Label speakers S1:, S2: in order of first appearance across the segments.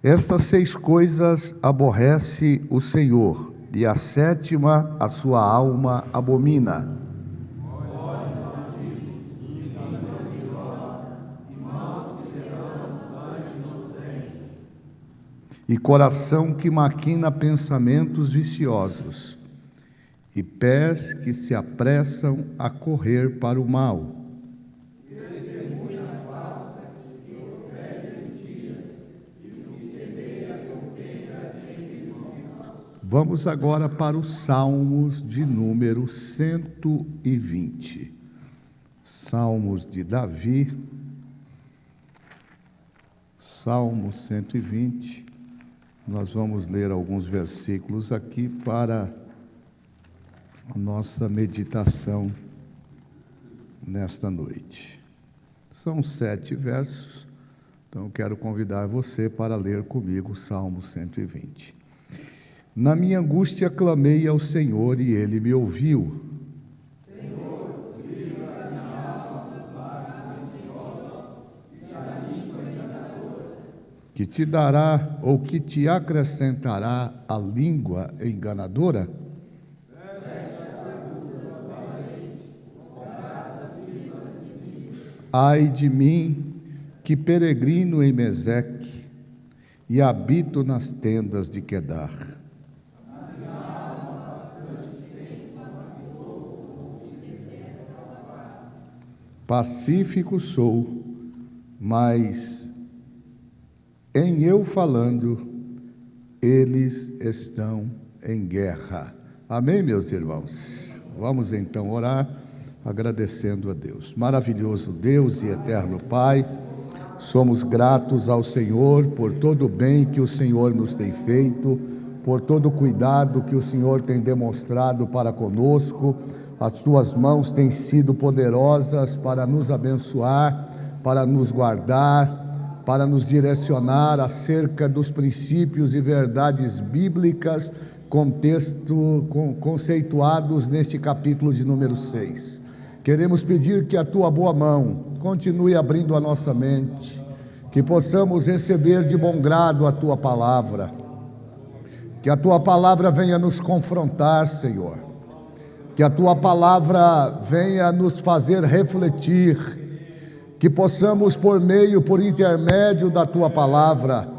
S1: Estas 6 coisas aborrece o Senhor, e a 7ª a sua alma abomina: e coração que maquina pensamentos viciosos, e pés que se apressam a correr para o mal. Vamos agora para os Salmos de número 120. Salmos de Davi, Salmo 120. Nós vamos ler alguns versículos aqui para a nossa meditação nesta noite. São 7 versos, então eu quero convidar você para ler comigo o Salmo 120. Na minha angústia clamei ao Senhor e Ele me ouviu. Senhor, livra a minha alma dos lábios mentirosos e da língua enganadora. Que te dará ou que te acrescentará a língua enganadora? Ai de mim, que peregrino em Meseque e habito nas tendas de Quedar. Pacífico sou, mas em eu falando, eles estão em guerra. Amém, meus irmãos? Vamos então orar, agradecendo a Deus. Maravilhoso Deus e eterno Pai, somos gratos ao Senhor por todo o bem que o Senhor nos tem feito, por todo o cuidado que o Senhor tem demonstrado para conosco. As tuas mãos têm sido poderosas para nos abençoar, para nos guardar, para nos direcionar acerca dos princípios e verdades bíblicas conceituados neste capítulo de número 6. Queremos pedir que a tua boa mão continue abrindo a nossa mente, que possamos receber de bom grado a tua palavra, que a tua palavra venha nos confrontar, Senhor, que a tua palavra venha nos fazer refletir, que possamos por intermédio da tua palavra,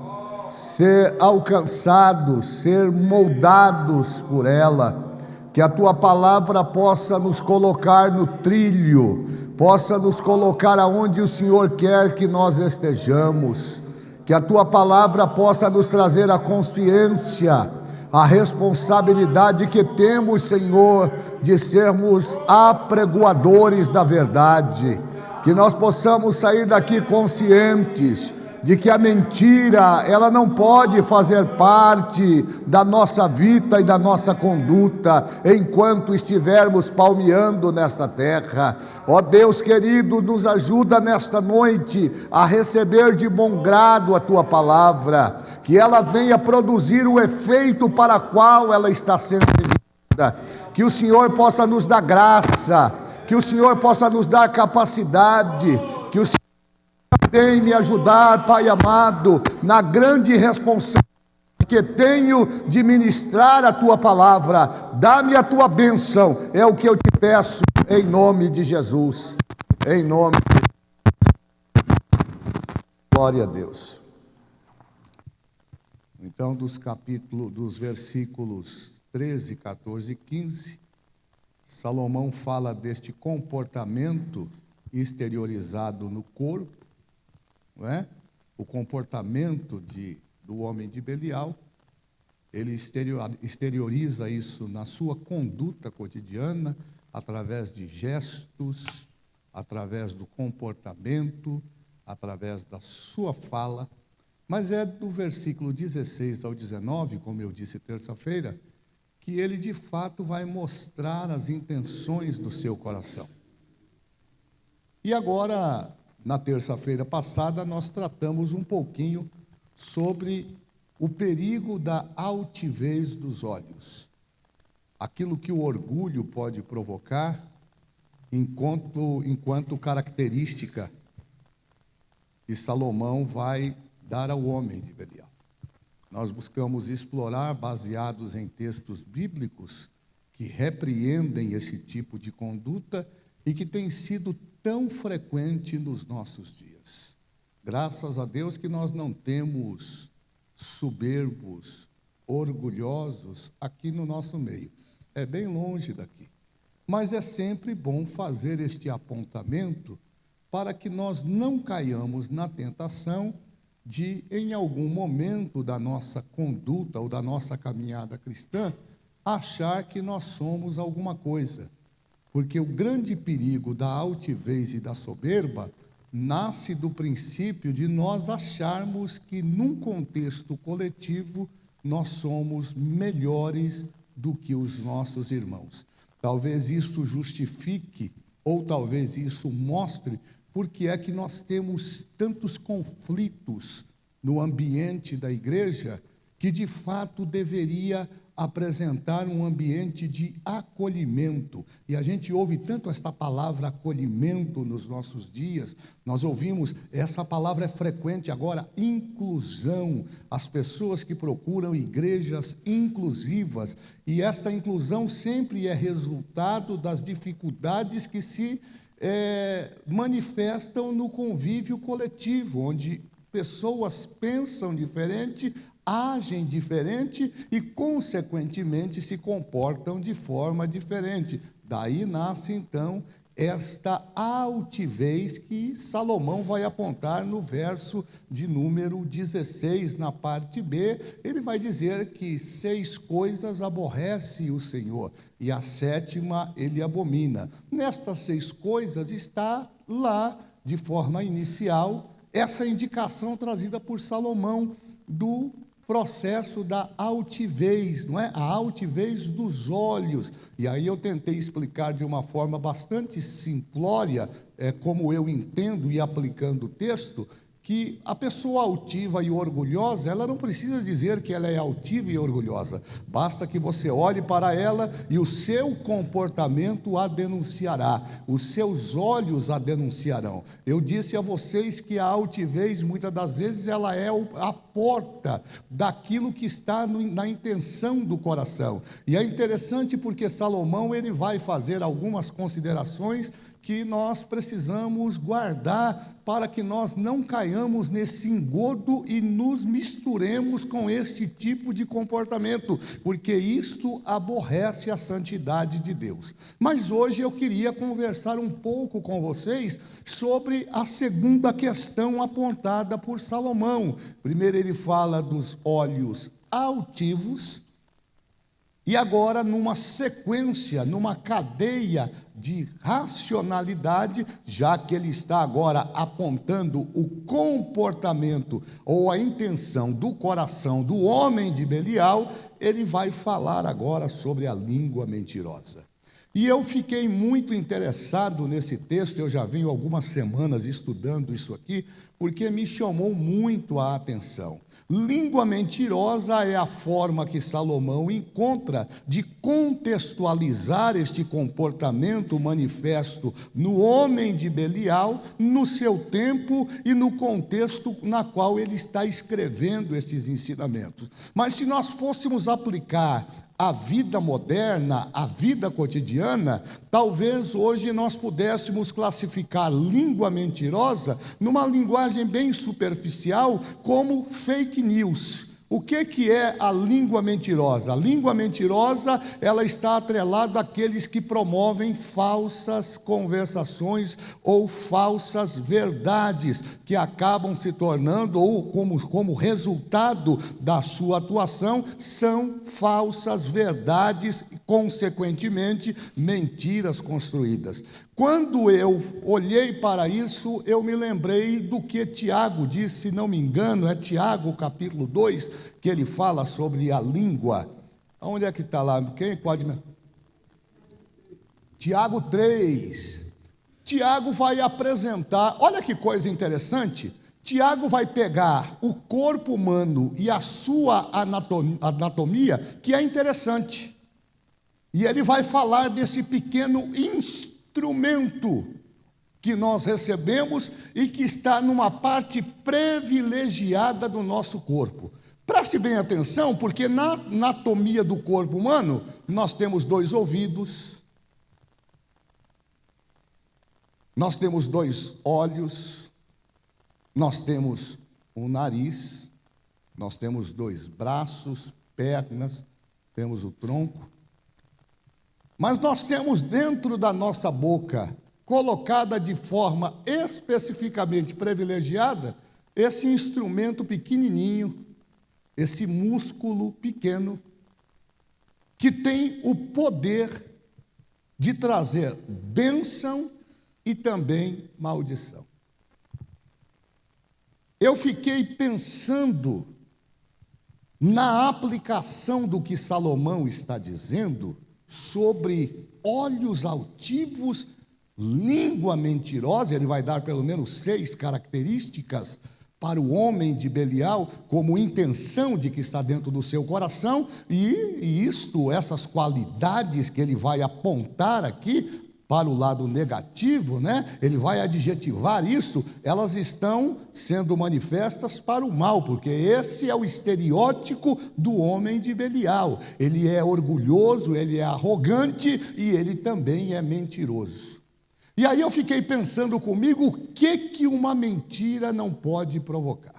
S1: ser alcançados, ser moldados por ela, que a tua palavra possa nos colocar no trilho, possa nos colocar aonde o Senhor quer que nós estejamos, que a tua palavra possa nos trazer a consciência, a responsabilidade que temos, Senhor, de sermos apregoadores da verdade, que nós possamos sair daqui conscientes de que a mentira, ela não pode fazer parte da nossa vida e da nossa conduta, enquanto estivermos palmeando nesta terra. Ó Deus querido, nos ajuda nesta noite a receber de bom grado a tua palavra, que ela venha produzir o efeito para o qual ela está sendo enviada, que o Senhor possa nos dar graça, que o Senhor possa nos dar capacidade, que o Senhor vem me ajudar, Pai amado, na grande responsabilidade que tenho de ministrar a tua palavra. Dá-me a tua bênção, é o que eu te peço, em nome de Jesus, em nome de Jesus. Glória a Deus. Então, dos versículos 13, 14 e 15, Salomão fala deste comportamento exteriorizado no corpo, não é? O comportamento do homem de Belial. Ele exterioriza isso na sua conduta cotidiana, através de gestos, através do comportamento, através da sua fala. Mas é do versículo 16 ao 19, como eu disse terça-feira, que ele de fato vai mostrar as intenções do seu coração. E agora, na terça-feira passada, nós tratamos um pouquinho sobre o perigo da altivez dos olhos. Aquilo que o orgulho pode provocar enquanto característica que Salomão vai dar ao homem de Belial. nós buscamos explorar baseados em textos bíblicos que repreendem esse tipo de conduta e que tem sido tão frequente nos nossos dias. Graças a Deus que nós não temos soberbos, orgulhosos aqui no nosso meio. É bem longe daqui. Mas é sempre bom fazer este apontamento para que nós não caiamos na tentação de, em algum momento da nossa conduta ou da nossa caminhada cristã, achar que nós somos alguma coisa. Porque o grande perigo da altivez e da soberba nasce do princípio de nós acharmos que, num contexto coletivo, nós somos melhores do que os nossos irmãos. Talvez isso justifique, ou talvez isso mostre, porque é que nós temos tantos conflitos no ambiente da igreja, que de fato deveria apresentar um ambiente de acolhimento. E a gente ouve tanto esta palavra acolhimento nos nossos dias, nós ouvimos, essa palavra é frequente agora, inclusão, as pessoas que procuram igrejas inclusivas, e esta inclusão sempre é resultado das dificuldades que se manifestam no convívio coletivo, onde pessoas pensam diferente, agem diferente e, consequentemente, se comportam de forma diferente. Daí nasce, então, esta altivez que Salomão vai apontar no verso de número 16, na parte B. Ele vai dizer que 6 coisas aborrece o Senhor, e a 7ª ele abomina. Nestas 6 coisas está lá, de forma inicial, essa indicação trazida por Salomão do processo da altivez, não é? A altivez dos olhos. E aí eu tentei explicar de uma forma bastante simplória, como eu entendo e aplicando o texto, que a pessoa altiva e orgulhosa, ela não precisa dizer que ela é altiva e orgulhosa, basta que você olhe para ela e o seu comportamento a denunciará, os seus olhos a denunciarão. Eu disse a vocês que a altivez, muitas das vezes, ela é a porta daquilo que está na intenção do coração. E é interessante porque Salomão, ele vai fazer algumas considerações que nós precisamos guardar para que nós não caiamos nesse engodo e nos misturemos com este tipo de comportamento, porque isto aborrece a santidade de Deus. Mas hoje eu queria conversar um pouco com vocês sobre a segunda questão apontada por Salomão. Primeiro ele fala dos olhos altivos, e agora, numa sequência, numa cadeia de racionalidade, já que ele está agora apontando o comportamento ou a intenção do coração do homem de Belial, ele vai falar agora sobre a língua mentirosa. E eu fiquei muito interessado nesse texto, eu já venho algumas semanas estudando isso aqui, porque me chamou muito a atenção. Língua mentirosa é a forma que Salomão encontra de contextualizar este comportamento manifesto no homem de Belial, no seu tempo e no contexto na qual ele está escrevendo esses ensinamentos. Mas se nós fôssemos aplicar a vida moderna, a vida cotidiana, talvez hoje nós pudéssemos classificar língua mentirosa numa linguagem bem superficial como fake news. O que é a língua mentirosa? A língua mentirosa, ela está atrelada àqueles que promovem falsas conversações ou falsas verdades, que acabam se tornando, ou como resultado da sua atuação, são falsas verdades e, consequentemente, mentiras construídas. Quando eu olhei para isso, eu me lembrei do que Tiago disse, se não me engano, é Tiago capítulo 2, que ele fala sobre a língua. Onde é que está lá? Quem pode me... Tiago 3. Tiago vai apresentar, olha que coisa interessante, Tiago vai pegar o corpo humano e a sua anatomia, que é interessante, e ele vai falar desse pequeno instrumento que nós recebemos e que está numa parte privilegiada do nosso corpo. Preste bem atenção, porque na anatomia do corpo humano, nós temos 2 ouvidos, nós temos 2 olhos, nós temos um nariz, nós temos 2 braços, pernas, temos o tronco. Mas nós temos dentro da nossa boca, colocada de forma especificamente privilegiada, esse instrumento pequenininho, esse músculo pequeno, que tem o poder de trazer bênção e também maldição. Eu fiquei pensando na aplicação do que Salomão está dizendo sobre olhos altivos, língua mentirosa. Ele vai dar pelo menos 6 características para o homem de Belial, como intenção de que está dentro do seu coração, e essas qualidades que ele vai apontar aqui para o lado negativo, ele vai adjetivar isso, elas estão sendo manifestas para o mal, porque esse é o estereótipo do homem de Belial. Ele é orgulhoso, ele é arrogante e ele também é mentiroso. E aí eu fiquei pensando comigo, o que uma mentira não pode provocar?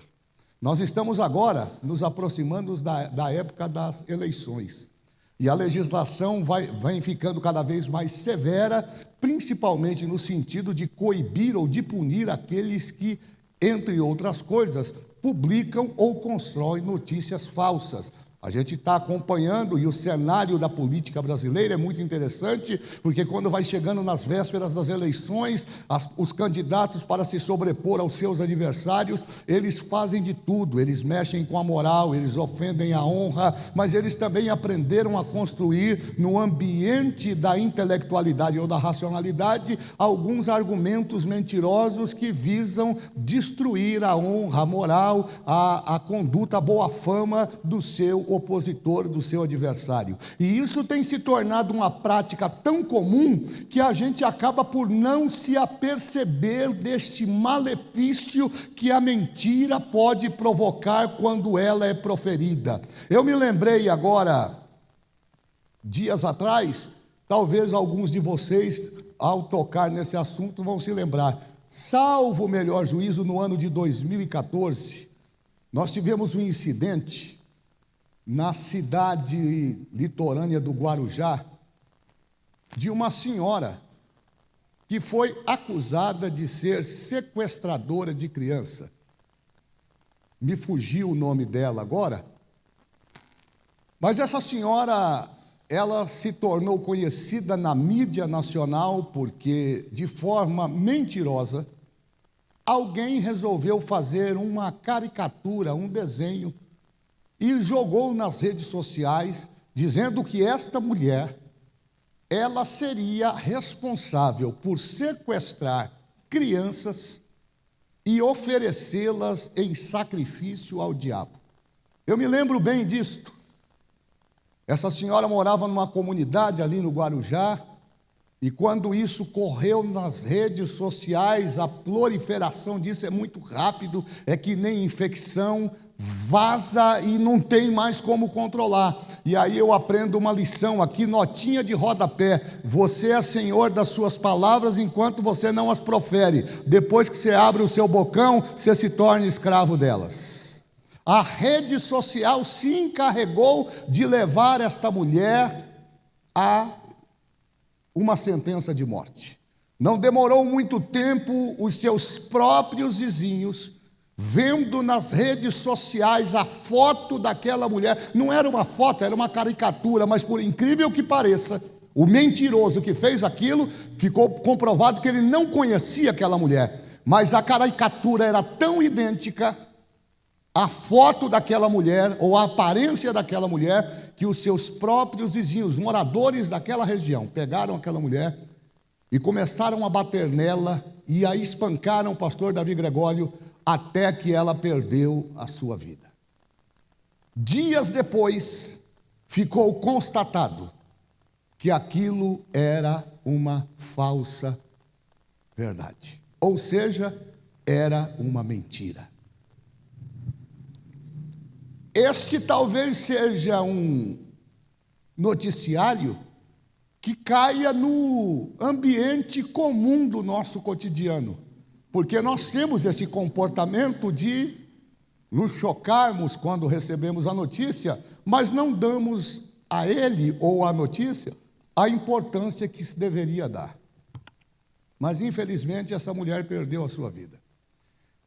S1: Nós estamos agora nos aproximando da época das eleições. E a legislação vai ficando cada vez mais severa, principalmente no sentido de coibir ou de punir aqueles que, entre outras coisas, publicam ou constroem notícias falsas. A gente está acompanhando, e o cenário da política brasileira é muito interessante, porque quando vai chegando nas vésperas das eleições, os candidatos, para se sobrepor aos seus adversários, eles fazem de tudo, eles mexem com a moral, eles ofendem a honra, mas eles também aprenderam a construir, no ambiente da intelectualidade ou da racionalidade, alguns argumentos mentirosos que visam destruir a honra, a moral, a conduta, a boa fama do seu opositor, do seu adversário. E isso tem se tornado uma prática tão comum que a gente acaba por não se aperceber deste malefício que a mentira pode provocar quando ela é proferida. Eu me lembrei agora, dias atrás, talvez alguns de vocês, ao tocar nesse assunto, vão se lembrar. Salvo o melhor juízo, no ano de 2014, nós tivemos um incidente na cidade litorânea do Guarujá, de uma senhora que foi acusada de ser sequestradora de criança. Me fugiu o nome dela agora, mas essa senhora, ela se tornou conhecida na mídia nacional porque, de forma mentirosa, alguém resolveu fazer uma caricatura, um desenho, e jogou nas redes sociais, dizendo que esta mulher, ela seria responsável por sequestrar crianças e oferecê-las em sacrifício ao diabo. Eu me lembro bem disto. Essa senhora morava numa comunidade ali no Guarujá, e quando isso correu nas redes sociais, a proliferação disso é muito rápido, é que nem infecção, vaza e não tem mais como controlar. E aí eu aprendo uma lição aqui, notinha de rodapé: você é senhor das suas palavras enquanto você não as profere. Depois que você abre o seu bocão, você se torna escravo delas. A rede social se encarregou de levar esta mulher a uma sentença de morte. Não demorou muito tempo, os seus próprios vizinhos, vendo nas redes sociais a foto daquela mulher, não era uma foto, era uma caricatura, mas por incrível que pareça, o mentiroso que fez aquilo, ficou comprovado que ele não conhecia aquela mulher, mas a caricatura era tão idêntica, a foto daquela mulher, ou a aparência daquela mulher, que os seus próprios vizinhos, moradores daquela região, pegaram aquela mulher e começaram a bater nela, e a espancaram o pastor Davi Gregório, até que ela perdeu a sua vida. Dias depois, ficou constatado que aquilo era uma falsa verdade, ou seja, era uma mentira. Este talvez seja um noticiário que caia no ambiente comum do nosso cotidiano, porque nós temos esse comportamento de nos chocarmos quando recebemos a notícia, mas não damos a ele ou à notícia a importância que se deveria dar. Mas, infelizmente, essa mulher perdeu a sua vida.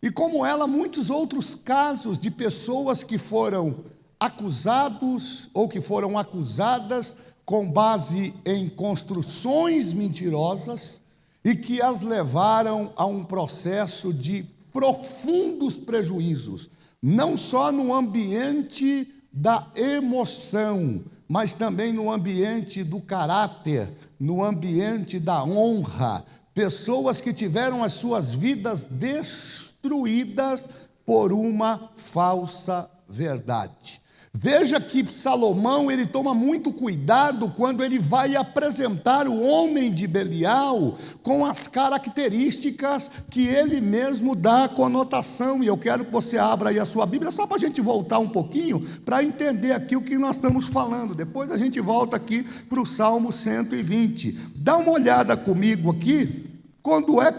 S1: E como ela, muitos outros casos de pessoas que foram acusados ou que foram acusadas com base em construções mentirosas e que as levaram a um processo de profundos prejuízos, não só no ambiente da emoção, mas também no ambiente do caráter, no ambiente da honra. Pessoas que tiveram as suas vidas destruídas por uma falsa verdade. Veja que Salomão, ele toma muito cuidado quando ele vai apresentar o homem de Belial com as características que ele mesmo dá a conotação. E eu quero que você abra aí a sua Bíblia, só para a gente voltar um pouquinho, para entender aqui o que nós estamos falando. Depois a gente volta aqui para o Salmo 120. Dá uma olhada comigo aqui,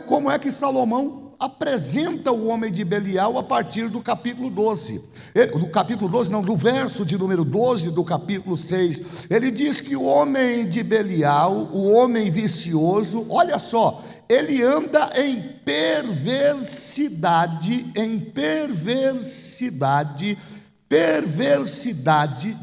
S1: como é que Salomão apresenta o homem de Belial a partir do capítulo 12. Do verso de número 12 do capítulo 6. Ele diz que o homem de Belial, o homem vicioso, olha só, ele anda em perversidade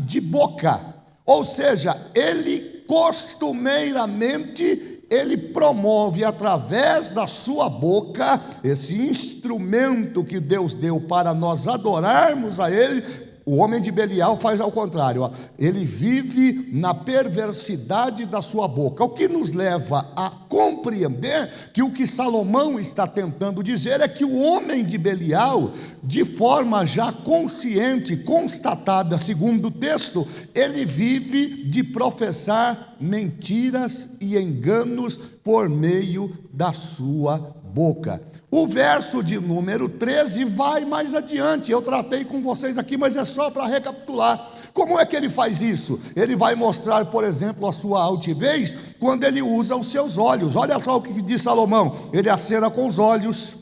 S1: de boca. Ou seja, ele costumeiramente ele promove através da sua boca, esse instrumento que Deus deu para nós adorarmos a Ele. O homem de Belial faz ao contrário, ele vive na perversidade da sua boca, o que nos leva a compreender que o que Salomão está tentando dizer é que o homem de Belial, de forma já consciente, constatada segundo o texto, ele vive de professar mentiras e enganos por meio da sua boca. O verso de número 13 vai mais adiante. Eu tratei com vocês aqui, mas é só para recapitular. Como é que ele faz isso? Ele vai mostrar, por exemplo, a sua altivez quando ele usa os seus olhos. Olha só o que diz Salomão: ele acena com os olhos,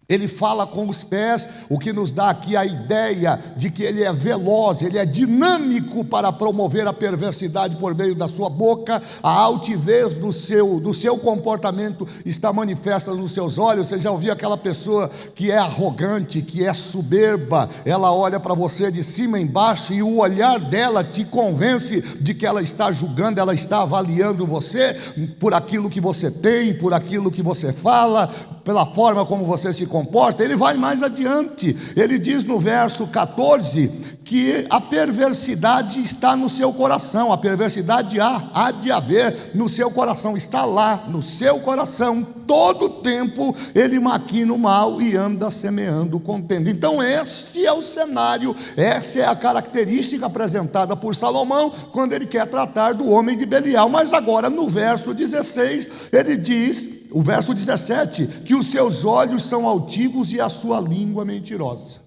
S1: ele fala com os pés, o que nos dá aqui a ideia de que ele é veloz, ele é dinâmico para promover a perversidade por meio da sua boca. A altivez do seu comportamento está manifesta nos seus olhos. Você já ouviu aquela pessoa que é arrogante, que é soberba? Ela olha para você de cima embaixo e o olhar dela te convence de que ela está julgando, ela está avaliando você por aquilo que você tem, por aquilo que você fala, pela forma como você se comporta. Ele vai mais adiante, ele diz no verso 14, que a perversidade está no seu coração. A perversidade há de haver no seu coração, está lá no seu coração, todo tempo ele maquina o mal e anda semeando contenda. Então este é o cenário, essa é a característica apresentada por Salomão quando ele quer tratar do homem de Belial. Mas agora no verso 16, ele diz, o verso 17, que os seus olhos são altivos e a sua língua mentirosa.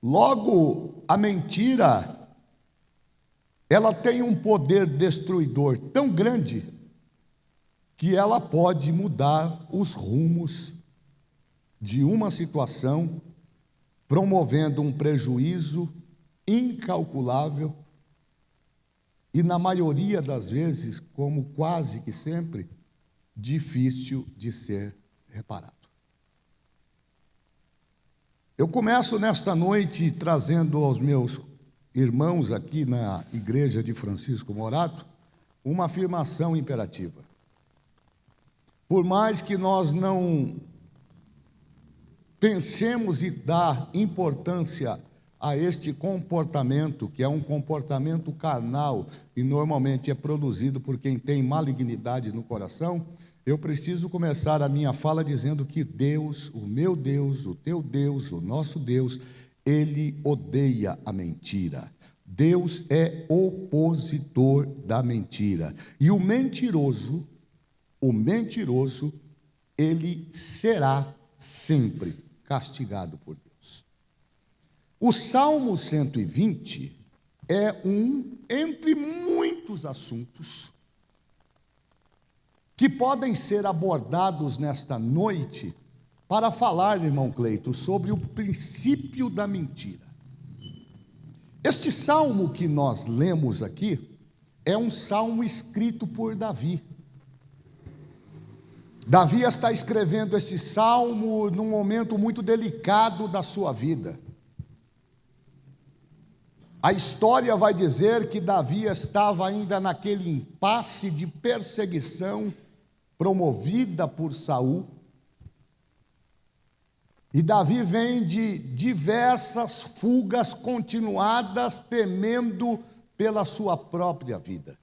S1: Logo, a mentira, ela tem um poder destruidor tão grande que ela pode mudar os rumos de uma situação, promovendo um prejuízo incalculável e, na maioria das vezes, como quase que sempre, difícil de ser reparado. Eu começo nesta noite trazendo aos meus irmãos aqui na igreja de Francisco Morato uma afirmação imperativa. Por mais que nós não pensemos e dar importância a este comportamento, que é um comportamento carnal e normalmente é produzido por quem tem malignidade no coração, eu preciso começar a minha fala dizendo que Deus, o meu Deus, o teu Deus, o nosso Deus, Ele odeia a mentira. Deus é opositor da mentira. E o mentiroso, ele será sempre castigado por Deus. O Salmo 120 é um entre muitos assuntos que podem ser abordados nesta noite para falar, irmão Cleito, sobre o princípio da mentira. Este salmo que nós lemos aqui é um salmo escrito por Davi. Davi está escrevendo esse salmo num momento muito delicado da sua vida. A história vai dizer que Davi estava ainda naquele impasse de perseguição promovida por Saul. E Davi vem de diversas fugas continuadas, temendo pela sua própria vida.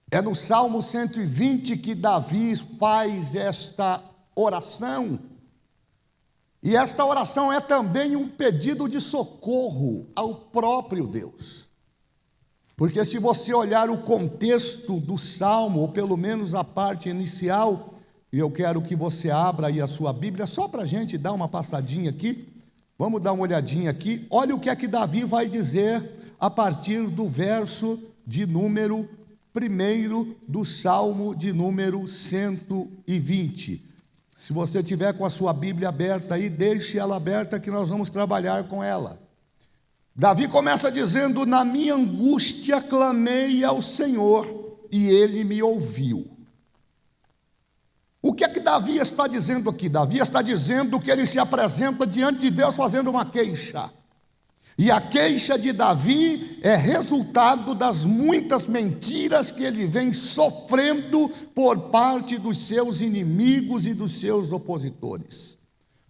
S1: É no Salmo 120 que Davi faz esta oração. E esta oração é também um pedido de socorro ao próprio Deus. Porque se você olhar o contexto do Salmo, ou pelo menos a parte inicial, e eu quero que você abra aí a sua Bíblia, só para a gente dar uma passadinha aqui, vamos dar uma olhadinha aqui, olha o que é que Davi vai dizer a partir do verso de número 1 do Salmo de número 120. Se você tiver com a sua Bíblia aberta aí, deixe ela aberta que nós vamos trabalhar com ela. Davi começa dizendo: na minha angústia clamei ao Senhor e Ele me ouviu. O que é que Davi está dizendo aqui? Davi está dizendo que ele se apresenta diante de Deus fazendo uma queixa. E a queixa de Davi é resultado das muitas mentiras que ele vem sofrendo por parte dos seus inimigos e dos seus opositores.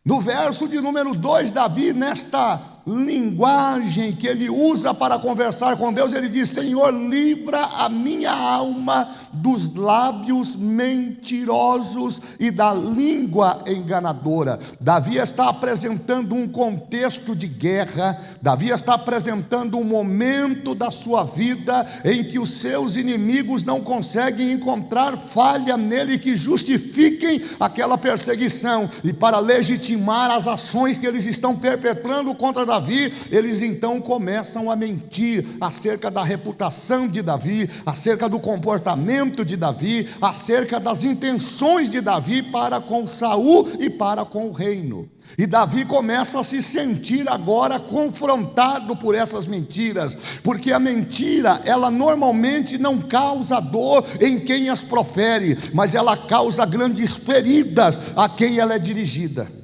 S1: No verso de número 2, Davi, nesta linguagem que ele usa para conversar com Deus, ele diz: Senhor, livra a minha alma dos lábios mentirosos e da língua enganadora. Davi está apresentando um contexto de guerra, Davi está apresentando um momento da sua vida em que os seus inimigos não conseguem encontrar falha nele que justifiquem aquela perseguição, e para legitimar as ações que eles estão perpetrando contra Davi, eles então começam a mentir acerca da reputação de Davi, acerca do comportamento de Davi, acerca das intenções de Davi para com Saul e para com o reino. E Davi começa a se sentir agora confrontado por essas mentiras, porque a mentira, ela normalmente não causa dor em quem as profere, mas ela causa grandes feridas a quem ela é dirigida.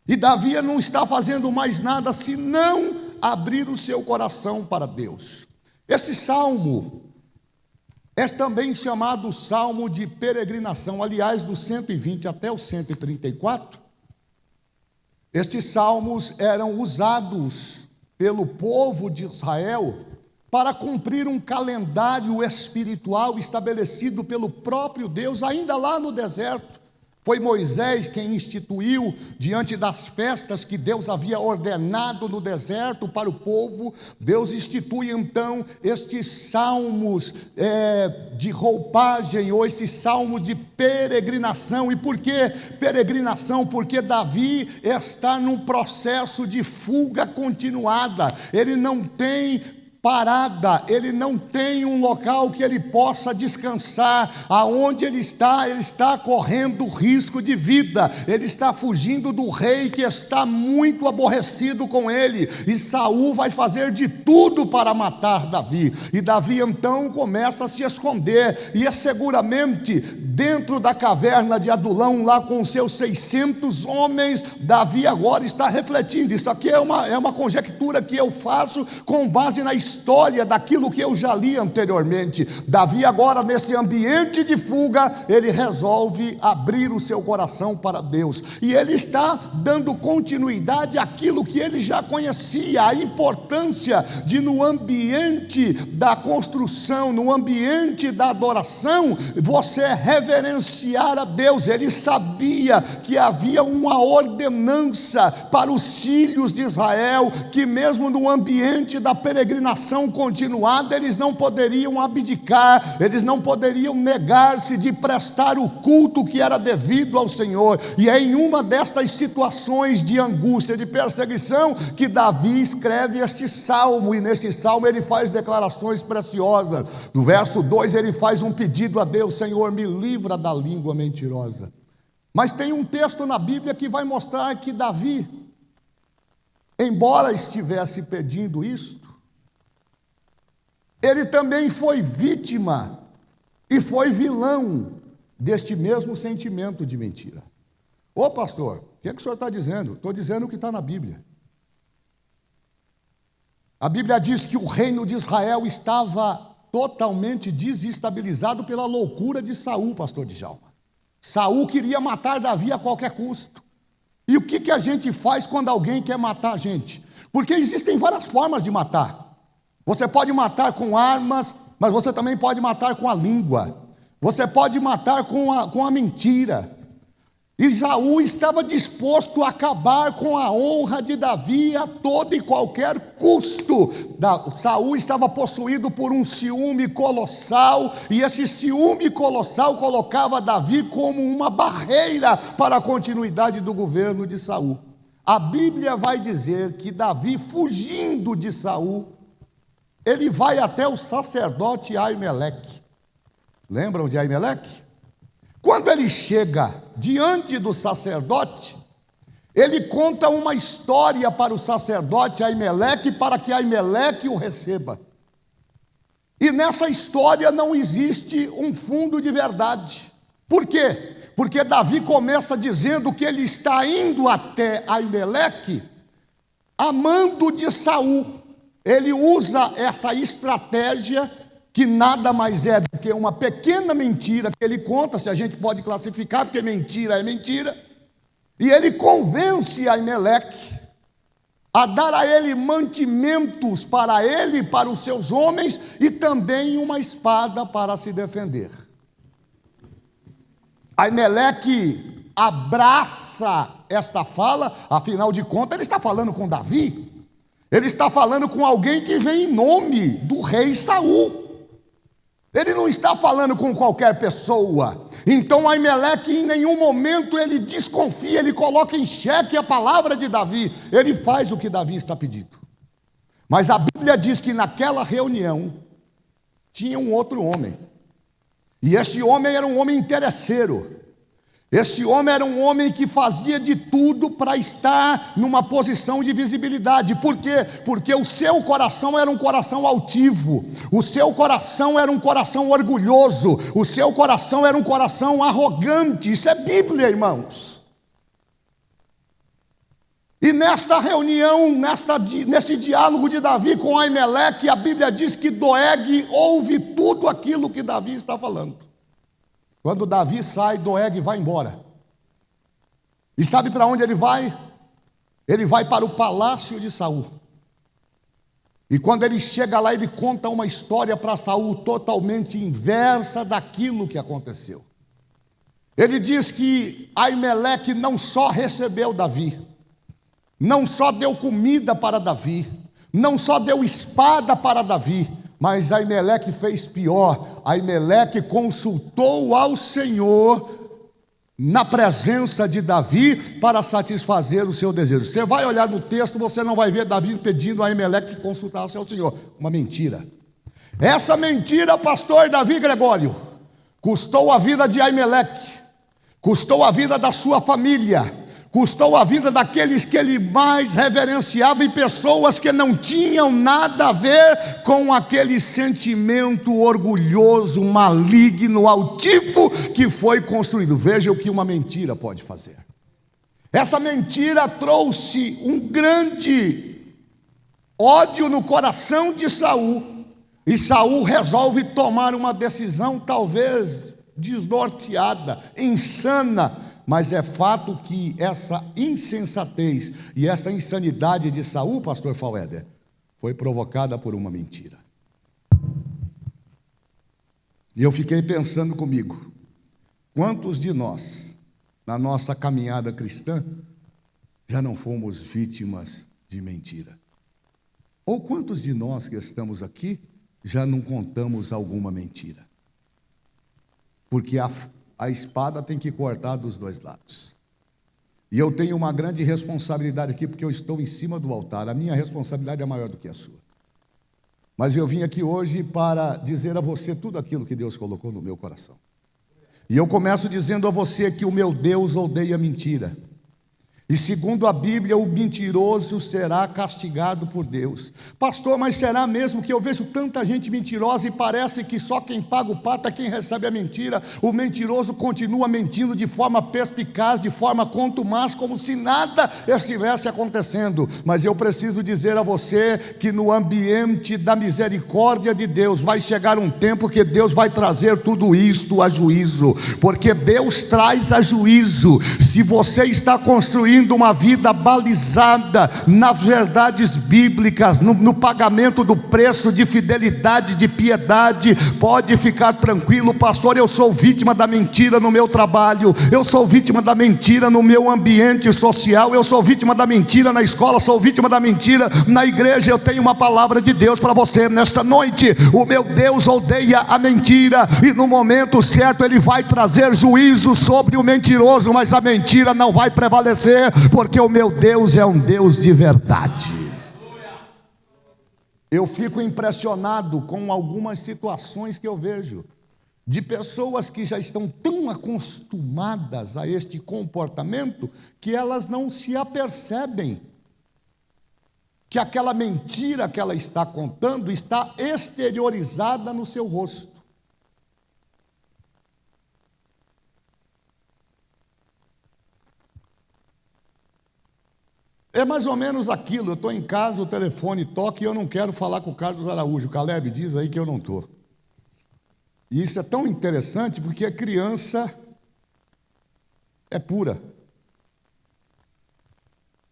S1: E Davi não está fazendo mais nada senão abrir o seu coração para Deus. Esse salmo é também chamado salmo de peregrinação. Aliás, do 120 até o 134, estes salmos eram usados pelo povo de Israel para cumprir um calendário espiritual estabelecido pelo próprio Deus, ainda lá no deserto. Foi Moisés quem instituiu, diante das festas que Deus havia ordenado no deserto para o povo, Deus institui então estes salmos de roupagem, ou esses salmos de peregrinação. E por que peregrinação? Porque Davi está num processo de fuga continuada, ele não tem parada, ele não tem um local que ele possa descansar. Aonde ele está correndo risco de vida, ele está fugindo do rei que está muito aborrecido com ele, e Saul vai fazer de tudo para matar Davi, e Davi então começa a se esconder, e é seguramente dentro da caverna de Adulão, lá com seus 600 homens, Davi agora está refletindo. Isso aqui é uma conjectura que eu faço com base na história daquilo que eu já li anteriormente. Davi agora, nesse ambiente de fuga, ele resolve abrir o seu coração para Deus, e ele está dando continuidade àquilo que ele já conhecia, a importância de, no ambiente da construção, no ambiente da adoração, você reverenciar a Deus. Ele sabia que havia uma ordenança para os filhos de Israel, que mesmo no ambiente da peregrinação ação continuada, eles não poderiam abdicar, eles não poderiam negar-se de prestar o culto que era devido ao Senhor. E é em uma destas situações de angústia, de perseguição, que Davi escreve este salmo, e neste salmo ele faz declarações preciosas. No verso 2 ele faz um pedido a Deus: Senhor, me livra da língua mentirosa. Mas tem um texto na Bíblia que vai mostrar que Davi, embora estivesse pedindo isto, ele também foi vítima e foi vilão deste mesmo sentimento de mentira. Ô pastor, o que o senhor está dizendo? Estou dizendo o que está na Bíblia. A Bíblia diz que o reino de Israel estava totalmente desestabilizado pela loucura de Saul, pastor Djalma. Saul queria matar Davi a qualquer custo. E o que a gente faz quando alguém quer matar a gente? Porque existem várias formas de matar. Você pode matar com armas, mas você também pode matar com a língua. Você pode matar com a mentira. E Saul estava disposto a acabar com a honra de Davi a todo e qualquer custo. Saul estava possuído por um ciúme colossal, e esse ciúme colossal colocava Davi como uma barreira para a continuidade do governo de Saul. A Bíblia vai dizer que Davi, fugindo de Saul, ele vai até o sacerdote Aimeleque. Lembram de Aimeleque? Quando ele chega diante do sacerdote, ele conta uma história para o sacerdote Aimeleque, para que Aimeleque o receba. E nessa história não existe um fundo de verdade. Por quê? Porque Davi começa dizendo que ele está indo até Aimeleque amando de Saul. Ele usa essa estratégia, que nada mais é do que uma pequena mentira que ele conta, se a gente pode classificar, porque mentira é mentira, e ele convence Aimeleque a dar a ele mantimentos para ele e para os seus homens, e também uma espada para se defender. Aimeleque abraça esta fala, afinal de contas ele está falando com Davi, ele está falando com alguém que vem em nome do rei Saul. Ele não está falando com qualquer pessoa. Então Aimeleque em nenhum momento ele desconfia, ele coloca em xeque a palavra de Davi. Ele faz o que Davi está pedindo. Mas a Bíblia diz que naquela reunião tinha um outro homem. E este homem era um homem interesseiro. Esse homem era um homem que fazia de tudo para estar numa posição de visibilidade. Por quê? Porque o seu coração era um coração altivo, o seu coração era um coração orgulhoso, o seu coração era um coração arrogante. Isso é Bíblia, irmãos. E nesta reunião, neste diálogo de Davi com Aimeleque, a Bíblia diz que Doeg ouve tudo aquilo que Davi está falando. Quando Davi sai, Doeg vai embora. E sabe para onde ele vai? Ele vai para o palácio de Saul. E quando ele chega lá, ele conta uma história para Saul totalmente inversa daquilo que aconteceu. Ele diz que Aimeleque não só recebeu Davi, não só deu comida para Davi, não só deu espada para Davi, mas Aimeleque fez pior. Aimeleque consultou ao Senhor na presença de Davi para satisfazer o seu desejo. Você vai olhar no texto, você não vai ver Davi pedindo a Aimeleque que consultasse ao Senhor. Uma mentira. Essa mentira, pastor Davi Gregório, custou a vida de Aimeleque, custou a vida da sua família, custou a vida daqueles que ele mais reverenciava, e pessoas que não tinham nada a ver com aquele sentimento orgulhoso, maligno, altivo que foi construído. Veja o que uma mentira pode fazer. Essa mentira trouxe um grande ódio no coração de Saul, e Saul resolve tomar uma decisão talvez desnorteada, insana. Mas é fato que essa insensatez e essa insanidade de Saul, pastor Fauéder, foi provocada por uma mentira. E eu fiquei pensando comigo, quantos de nós, na nossa caminhada cristã, já não fomos vítimas de mentira? Ou quantos de nós que estamos aqui já não contamos alguma mentira? Porque a espada tem que cortar dos dois lados. E eu tenho uma grande responsabilidade aqui, porque eu estou em cima do altar. A minha responsabilidade é maior do que a sua. Mas eu vim aqui hoje para dizer a você tudo aquilo que Deus colocou no meu coração. E eu começo dizendo a você que o meu Deus odeia mentira. E segundo a Bíblia, o mentiroso será castigado por Deus. Pastor, mas será mesmo que eu vejo tanta gente mentirosa e parece que só quem paga o pato é quem recebe a mentira? O mentiroso continua mentindo de forma perspicaz, de forma contumaz, como se nada estivesse acontecendo. Mas eu preciso dizer a você que no ambiente da misericórdia de Deus vai chegar um tempo que Deus vai trazer tudo isto a juízo, porque Deus traz a juízo. Se você está construindo uma vida balizada nas verdades bíblicas, no pagamento do preço de fidelidade, de piedade, pode ficar tranquilo. Pastor, eu sou vítima da mentira no meu trabalho, eu sou vítima da mentira no meu ambiente social, eu sou vítima da mentira na escola, sou vítima da mentira na igreja. Eu tenho uma palavra de Deus para você nesta noite: o meu Deus odeia a mentira, e no momento certo Ele vai trazer juízo sobre o mentiroso, mas a mentira não vai prevalecer, porque o meu Deus é um Deus de verdade. Eu fico impressionado com algumas situações que eu vejo, de pessoas que já estão tão acostumadas a este comportamento, que elas não se apercebem que aquela mentira que ela está contando está exteriorizada no seu rosto. É mais ou menos aquilo: eu estou em casa, o telefone toca e eu não quero falar com o Carlos Araújo. Caleb, diz aí que eu não estou. E isso é tão interessante, porque a criança é pura.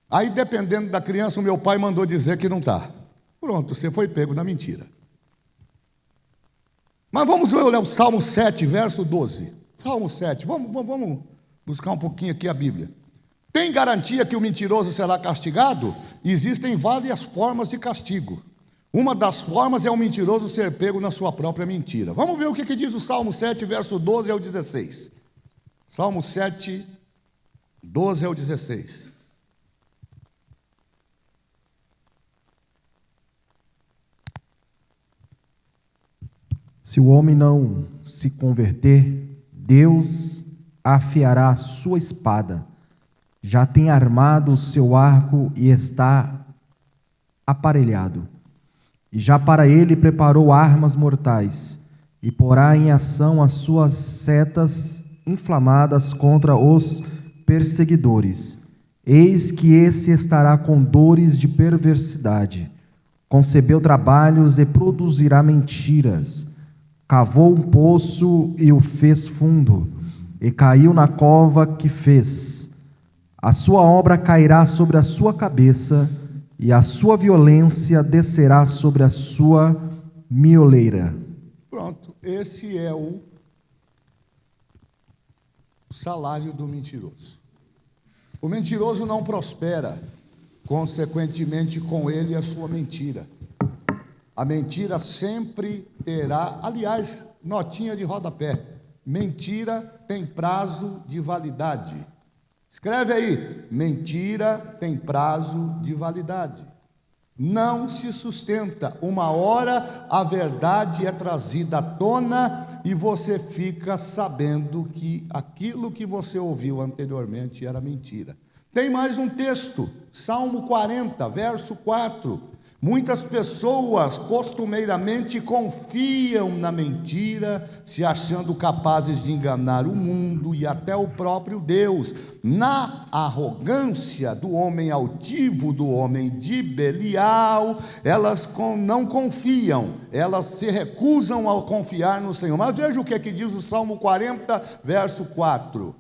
S1: Aí, dependendo da criança, o meu pai mandou dizer que não está. Pronto, você foi pego na mentira. Mas vamos olhar o Salmo 7, verso 12. Salmo 7, vamos buscar um pouquinho aqui a Bíblia. Tem garantia que o mentiroso será castigado? Existem várias formas de castigo. Uma das formas é o mentiroso ser pego na sua própria mentira. Vamos ver o que diz o Salmo 7, verso 12 ao 16. Salmo 7, 12 ao 16.
S2: Se o homem não se converter, Deus afiará a sua espada. Já tem armado o seu arco e está aparelhado. E já para ele preparou armas mortais, e porá em ação as suas setas inflamadas contra os perseguidores. Eis que esse estará com dores de perversidade. Concebeu trabalhos e produzirá mentiras. Cavou um poço e o fez fundo, e caiu na cova que fez. A sua obra cairá sobre a sua cabeça, e a sua violência descerá sobre a sua mioleira.
S1: Pronto, esse é o salário do mentiroso. O mentiroso não prospera, consequentemente com ele a sua mentira. A mentira sempre terá, aliás, notinha de rodapé: mentira tem prazo de validade. Escreve aí: mentira tem prazo de validade. Não se sustenta. Uma hora a verdade é trazida à tona e você fica sabendo que aquilo que você ouviu anteriormente era mentira. Tem mais um texto, Salmo 40, verso 4. Muitas pessoas costumeiramente confiam na mentira, se achando capazes de enganar o mundo e até o próprio Deus. Na arrogância do homem altivo, do homem de Belial, elas não confiam, elas se recusam a confiar no Senhor. Mas veja o que diz o Salmo 40, verso 4.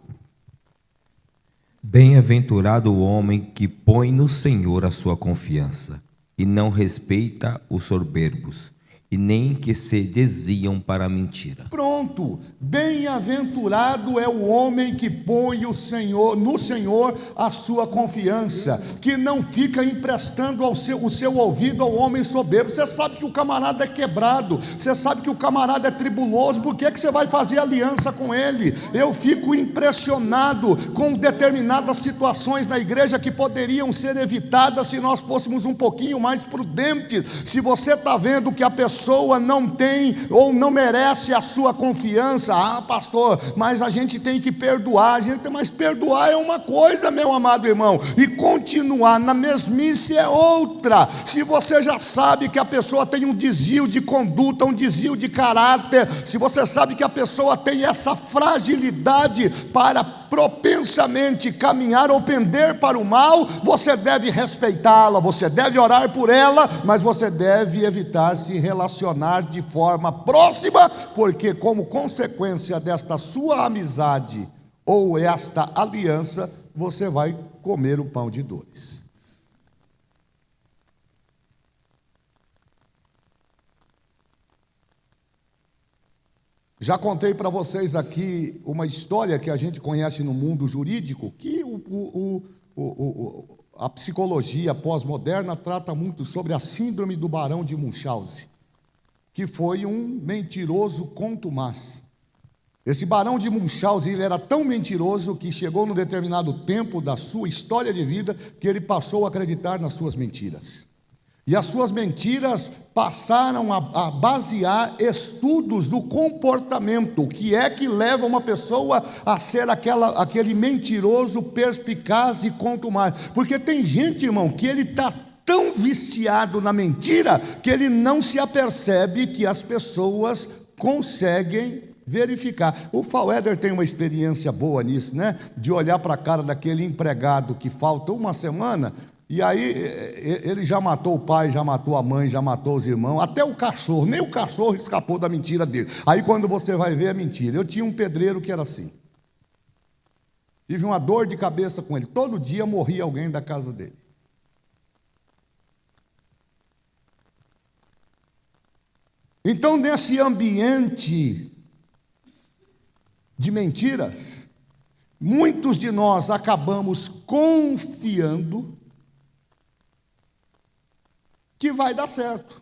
S3: Bem-aventurado o homem que põe no Senhor a sua confiança e não respeita os soberbos, e nem que se desviam para a mentira.
S1: Pronto, bem-aventurado é o homem que põe no Senhor a sua confiança, que não fica emprestando o seu ouvido ao homem soberbo. Você sabe que o camarada é quebrado, você sabe que o camarada é tribuloso, por que você vai fazer aliança com ele? Eu fico impressionado com determinadas situações na igreja que poderiam ser evitadas se nós fôssemos um pouquinho mais prudentes. Se você está vendo que a pessoa não tem ou não merece a sua confiança, pastor, mas a gente tem que perdoar, mas perdoar é uma coisa, meu amado irmão, e continuar na mesmice é outra. Se você já sabe que a pessoa tem um desvio de conduta, um desvio de caráter, se você sabe que a pessoa tem essa fragilidade para propensamente caminhar ou pender para o mal, você deve respeitá-la, você deve orar por ela, mas você deve evitar se relacionar de forma próxima, porque como consequência desta sua amizade ou esta aliança, você vai comer o pão de dores. Já contei para vocês aqui uma história que a gente conhece no mundo jurídico, que a psicologia pós-moderna trata muito sobre a síndrome do Barão de Munchausen, que foi um mentiroso contumaz. Esse Barão de Munchausen, ele era tão mentiroso que chegou num determinado tempo da sua história de vida que ele passou a acreditar nas suas mentiras. E as suas mentiras passaram a basear estudos do comportamento, o que é que leva uma pessoa a ser aquele mentiroso, perspicaz e contumaz. Porque tem gente, irmão, que ele está tão viciado na mentira, que ele não se apercebe que as pessoas conseguem verificar. O Faueder tem uma experiência boa nisso, né? De olhar para a cara daquele empregado que falta uma semana, e aí ele já matou o pai, já matou a mãe, já matou os irmãos, até o cachorro, nem o cachorro escapou da mentira dele. Aí quando você vai ver, é mentira. Eu tinha um pedreiro que era assim. Tive uma dor de cabeça com ele. Todo dia morria alguém da casa dele. Então, nesse ambiente de mentiras, muitos de nós acabamos confiando que vai dar certo.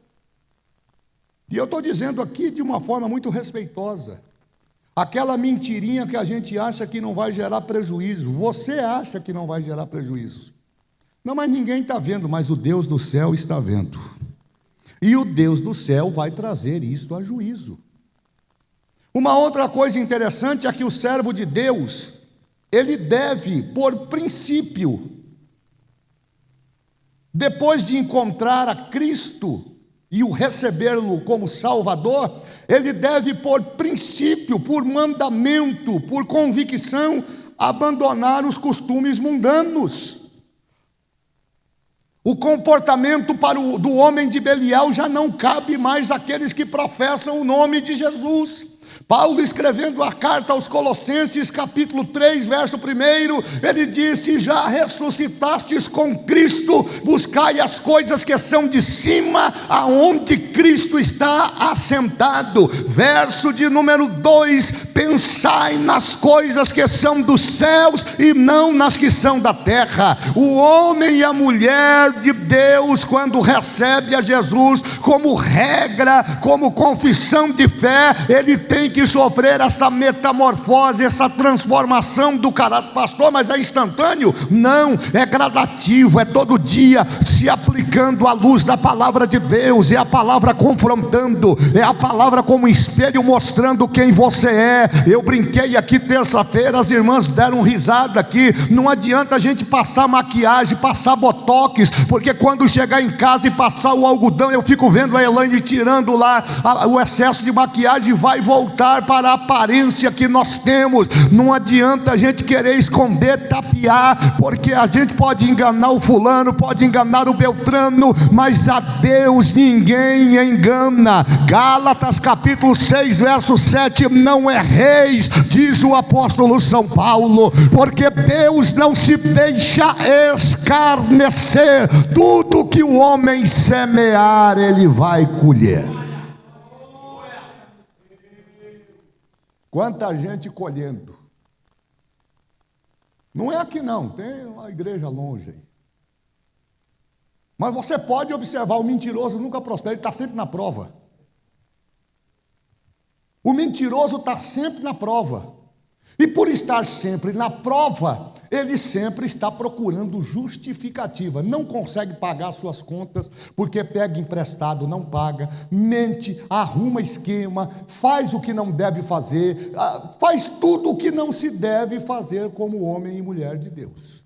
S1: E eu estou dizendo aqui de uma forma muito respeitosa. Aquela mentirinha que a gente acha que não vai gerar prejuízo, você acha que não vai gerar prejuízo. Não, mas ninguém está vendo, mas o Deus do céu está vendo. E o Deus do céu vai trazer isto a juízo. Uma outra coisa interessante é que o servo de Deus, ele deve, por princípio, depois de encontrar a Cristo e o recebê-lo como Salvador, ele deve, por princípio, por mandamento, por convicção, abandonar os costumes mundanos. O comportamento do homem de Belial já não cabe mais àqueles que professam o nome de Jesus. Paulo, escrevendo a carta aos Colossenses, capítulo 3, verso 1, ele disse: já ressuscitastes com Cristo, buscai as coisas que são de cima, aonde Cristo está assentado. Verso de número 2, pensai nas coisas que são dos céus e não nas que são da terra. O homem e a mulher de Deus, quando recebe a Jesus como regra, como confissão de fé, ele tem que sofrer essa metamorfose, essa transformação do caráter. Pastor, mas é instantâneo? Não, é gradativo, é todo dia se aplicando à luz da palavra de Deus, é a palavra confrontando, é a palavra como espelho mostrando quem você é. Eu brinquei aqui terça-feira, as irmãs deram risada aqui. Não adianta a gente passar maquiagem, passar botox, porque quando chegar em casa e passar o algodão, eu fico vendo a Elaine tirando lá o excesso de maquiagem, vai voltar para a aparência que nós temos. Não adianta a gente querer esconder, tapear, porque a gente pode enganar o fulano, pode enganar o Beltrano, mas a Deus ninguém engana. Gálatas capítulo 6, verso 7, não erreis, diz o apóstolo São Paulo, porque Deus não se deixa escarnecer. Tudo que o homem semear, ele vai colher. Quanta gente colhendo. Não é aqui não, tem uma igreja longe aí. Mas você pode observar, o mentiroso nunca prospera, ele está sempre na prova. O mentiroso está sempre na prova. E por estar sempre na prova, ele sempre está procurando justificativa. Não consegue pagar suas contas, porque pega emprestado, não paga, mente, arruma esquema, faz o que não deve fazer, faz tudo o que não se deve fazer como homem e mulher de Deus.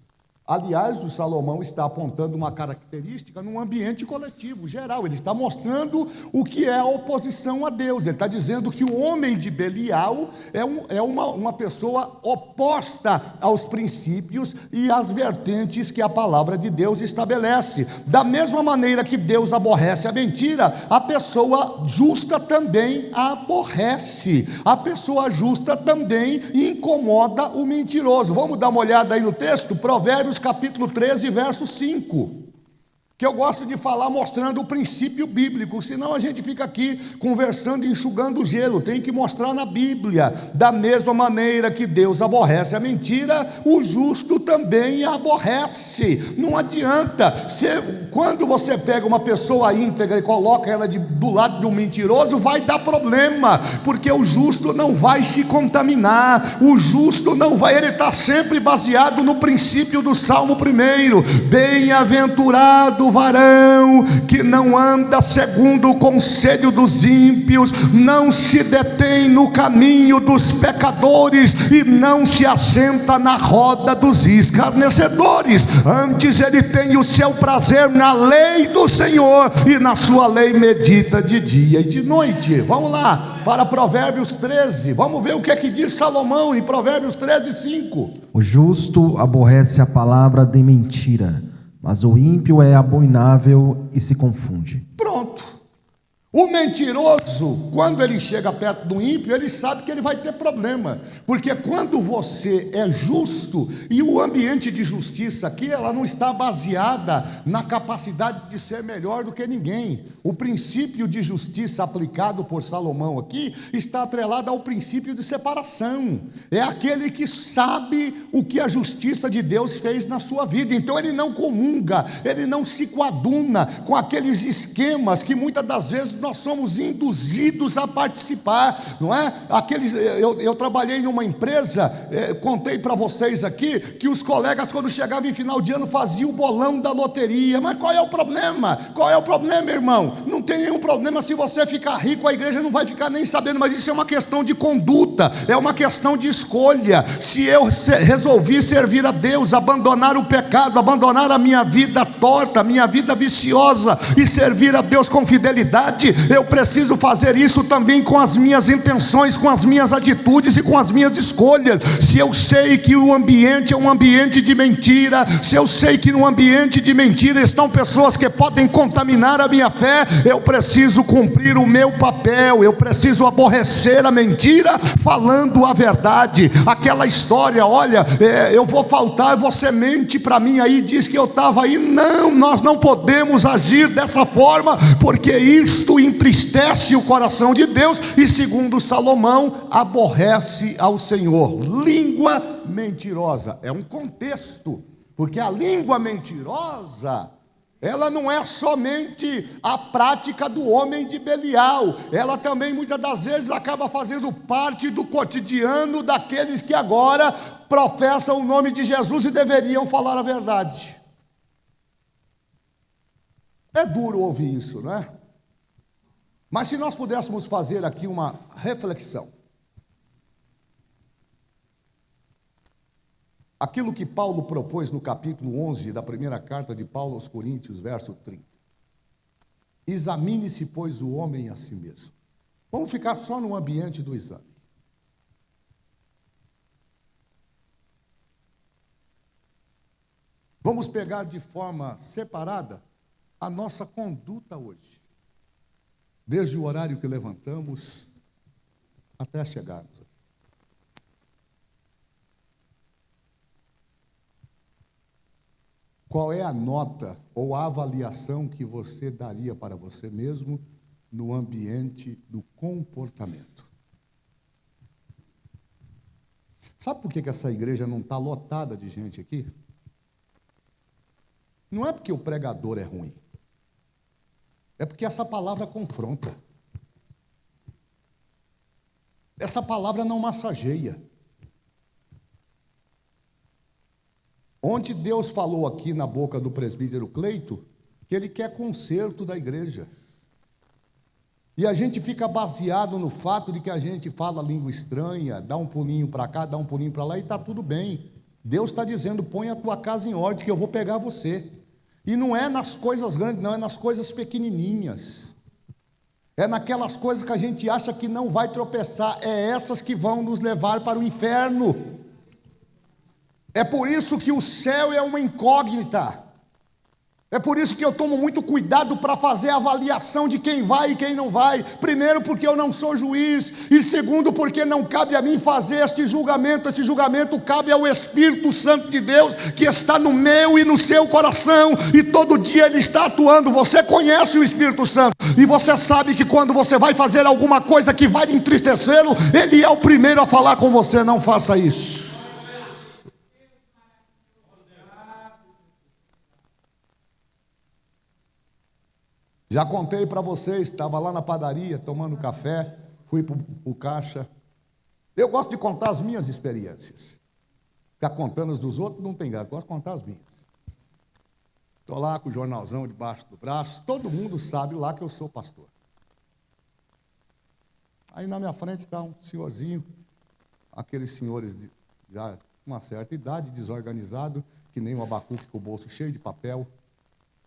S1: Aliás, o Salomão está apontando uma característica num ambiente coletivo, geral. Ele está mostrando o que é a oposição a Deus. Ele está dizendo que o homem de Belial é uma pessoa oposta aos princípios e às vertentes que a palavra de Deus estabelece. Da mesma maneira que Deus aborrece a mentira, a pessoa justa também a aborrece. A pessoa justa também incomoda o mentiroso. Vamos dar uma olhada aí no texto? Provérbios capítulo 13, verso 5, que eu gosto de falar mostrando o princípio bíblico, senão a gente fica aqui conversando e enxugando o gelo. Tem que mostrar na Bíblia. Da mesma maneira que Deus aborrece a mentira, o justo também a aborrece. Não adianta, quando você pega uma pessoa íntegra e coloca ela do lado de um mentiroso, vai dar problema, porque o justo não vai se contaminar, o justo não vai, ele está sempre baseado no princípio do Salmo 1, bem-aventurado o varão que não anda segundo o conselho dos ímpios, não se detém no caminho dos pecadores e não se assenta na roda dos escarnecedores. Antes ele tem o seu prazer na lei do Senhor, e na sua lei medita de dia e de noite. Vamos lá para Provérbios 13, vamos ver o que é que diz Salomão em Provérbios 13, 5.
S2: O justo aborrece a palavra de mentira, mas o ímpio é abominável e se confunde.
S1: Pronto. O mentiroso, quando ele chega perto do ímpio, ele sabe que ele vai ter problema, porque quando você é justo, e o ambiente de justiça aqui, ela não está baseada na capacidade de ser melhor do que ninguém. O princípio de justiça aplicado por Salomão aqui, está atrelado ao princípio de separação. É aquele que sabe o que a justiça de Deus fez na sua vida, então ele não comunga, ele não se coaduna com aqueles esquemas que muitas das vezes nós somos induzidos a participar, não é? Eu trabalhei numa empresa, contei para vocês aqui, que os colegas quando chegavam em final de ano faziam o bolão da loteria. Mas qual é o problema? Qual é o problema, irmão? Não tem nenhum problema se você ficar rico, a igreja não vai ficar nem sabendo, mas isso é uma questão de conduta, é uma questão de escolha. Se eu resolvi servir a Deus, abandonar o pecado, abandonar a minha vida torta, a minha vida viciosa, e servir a Deus com fidelidade, eu preciso fazer isso também com as minhas intenções, com as minhas atitudes e com as minhas escolhas. Se eu sei que o ambiente é um ambiente de mentira, se eu sei que no ambiente de mentira estão pessoas que podem contaminar a minha fé, eu preciso cumprir o meu papel, eu preciso aborrecer a mentira, falando a verdade. Aquela história, olha, eu vou faltar, você mente para mim aí, diz que eu estava aí. Não, nós não podemos agir dessa forma, porque isto entristece o coração de Deus, e segundo Salomão, aborrece ao Senhor. Língua mentirosa, é um contexto, porque a língua mentirosa, ela não é somente a prática do homem de Belial, ela também muitas das vezes acaba fazendo parte do cotidiano daqueles que agora professam o nome de Jesus e deveriam falar a verdade. É duro ouvir isso, não é? Mas se nós pudéssemos fazer aqui uma reflexão, aquilo que Paulo propôs no capítulo 11 da primeira carta de Paulo aos Coríntios, verso 30. Examine-se, pois, o homem a si mesmo. Vamos ficar só no ambiente do exame. Vamos pegar de forma separada a nossa conduta hoje. Desde o horário que levantamos até chegarmos aqui. Qual é a nota ou a avaliação que você daria para você mesmo no ambiente do comportamento? Sabe por que essa igreja não está lotada de gente aqui? Não é porque o pregador é ruim. É porque essa palavra confronta. Essa palavra não massageia. Ontem Deus falou aqui na boca do presbítero Cleito que Ele quer conserto da igreja. E a gente fica baseado no fato de que a gente fala língua estranha, dá um pulinho para cá, dá um pulinho para lá e está tudo bem. Deus está dizendo, põe a tua casa em ordem que eu vou pegar você. E não é nas coisas grandes, não, é nas coisas pequenininhas. É naquelas coisas que a gente acha que não vai tropeçar, é essas que vão nos levar para o inferno. É por isso que o céu é uma incógnita. É por isso que eu tomo muito cuidado para fazer a avaliação de quem vai e quem não vai. Primeiro, porque eu não sou juiz. E segundo, porque não cabe a mim fazer este julgamento. Esse julgamento cabe ao Espírito Santo de Deus, que está no meu e no seu coração. E todo dia Ele está atuando. Você conhece o Espírito Santo. E você sabe que quando você vai fazer alguma coisa que vai entristecê-lo, Ele é o primeiro a falar com você. Não faça isso. Já contei para vocês, estava lá na padaria tomando café, fui para o caixa. Eu gosto de contar as minhas experiências. Ficar contando as dos outros não tem graça, gosto de contar as minhas. Estou lá com o jornalzão debaixo do braço, todo mundo sabe lá que eu sou pastor. Aí na minha frente está um senhorzinho, aqueles senhores já com uma certa idade, desorganizado, que nem um abacuque com o bolso cheio de papel.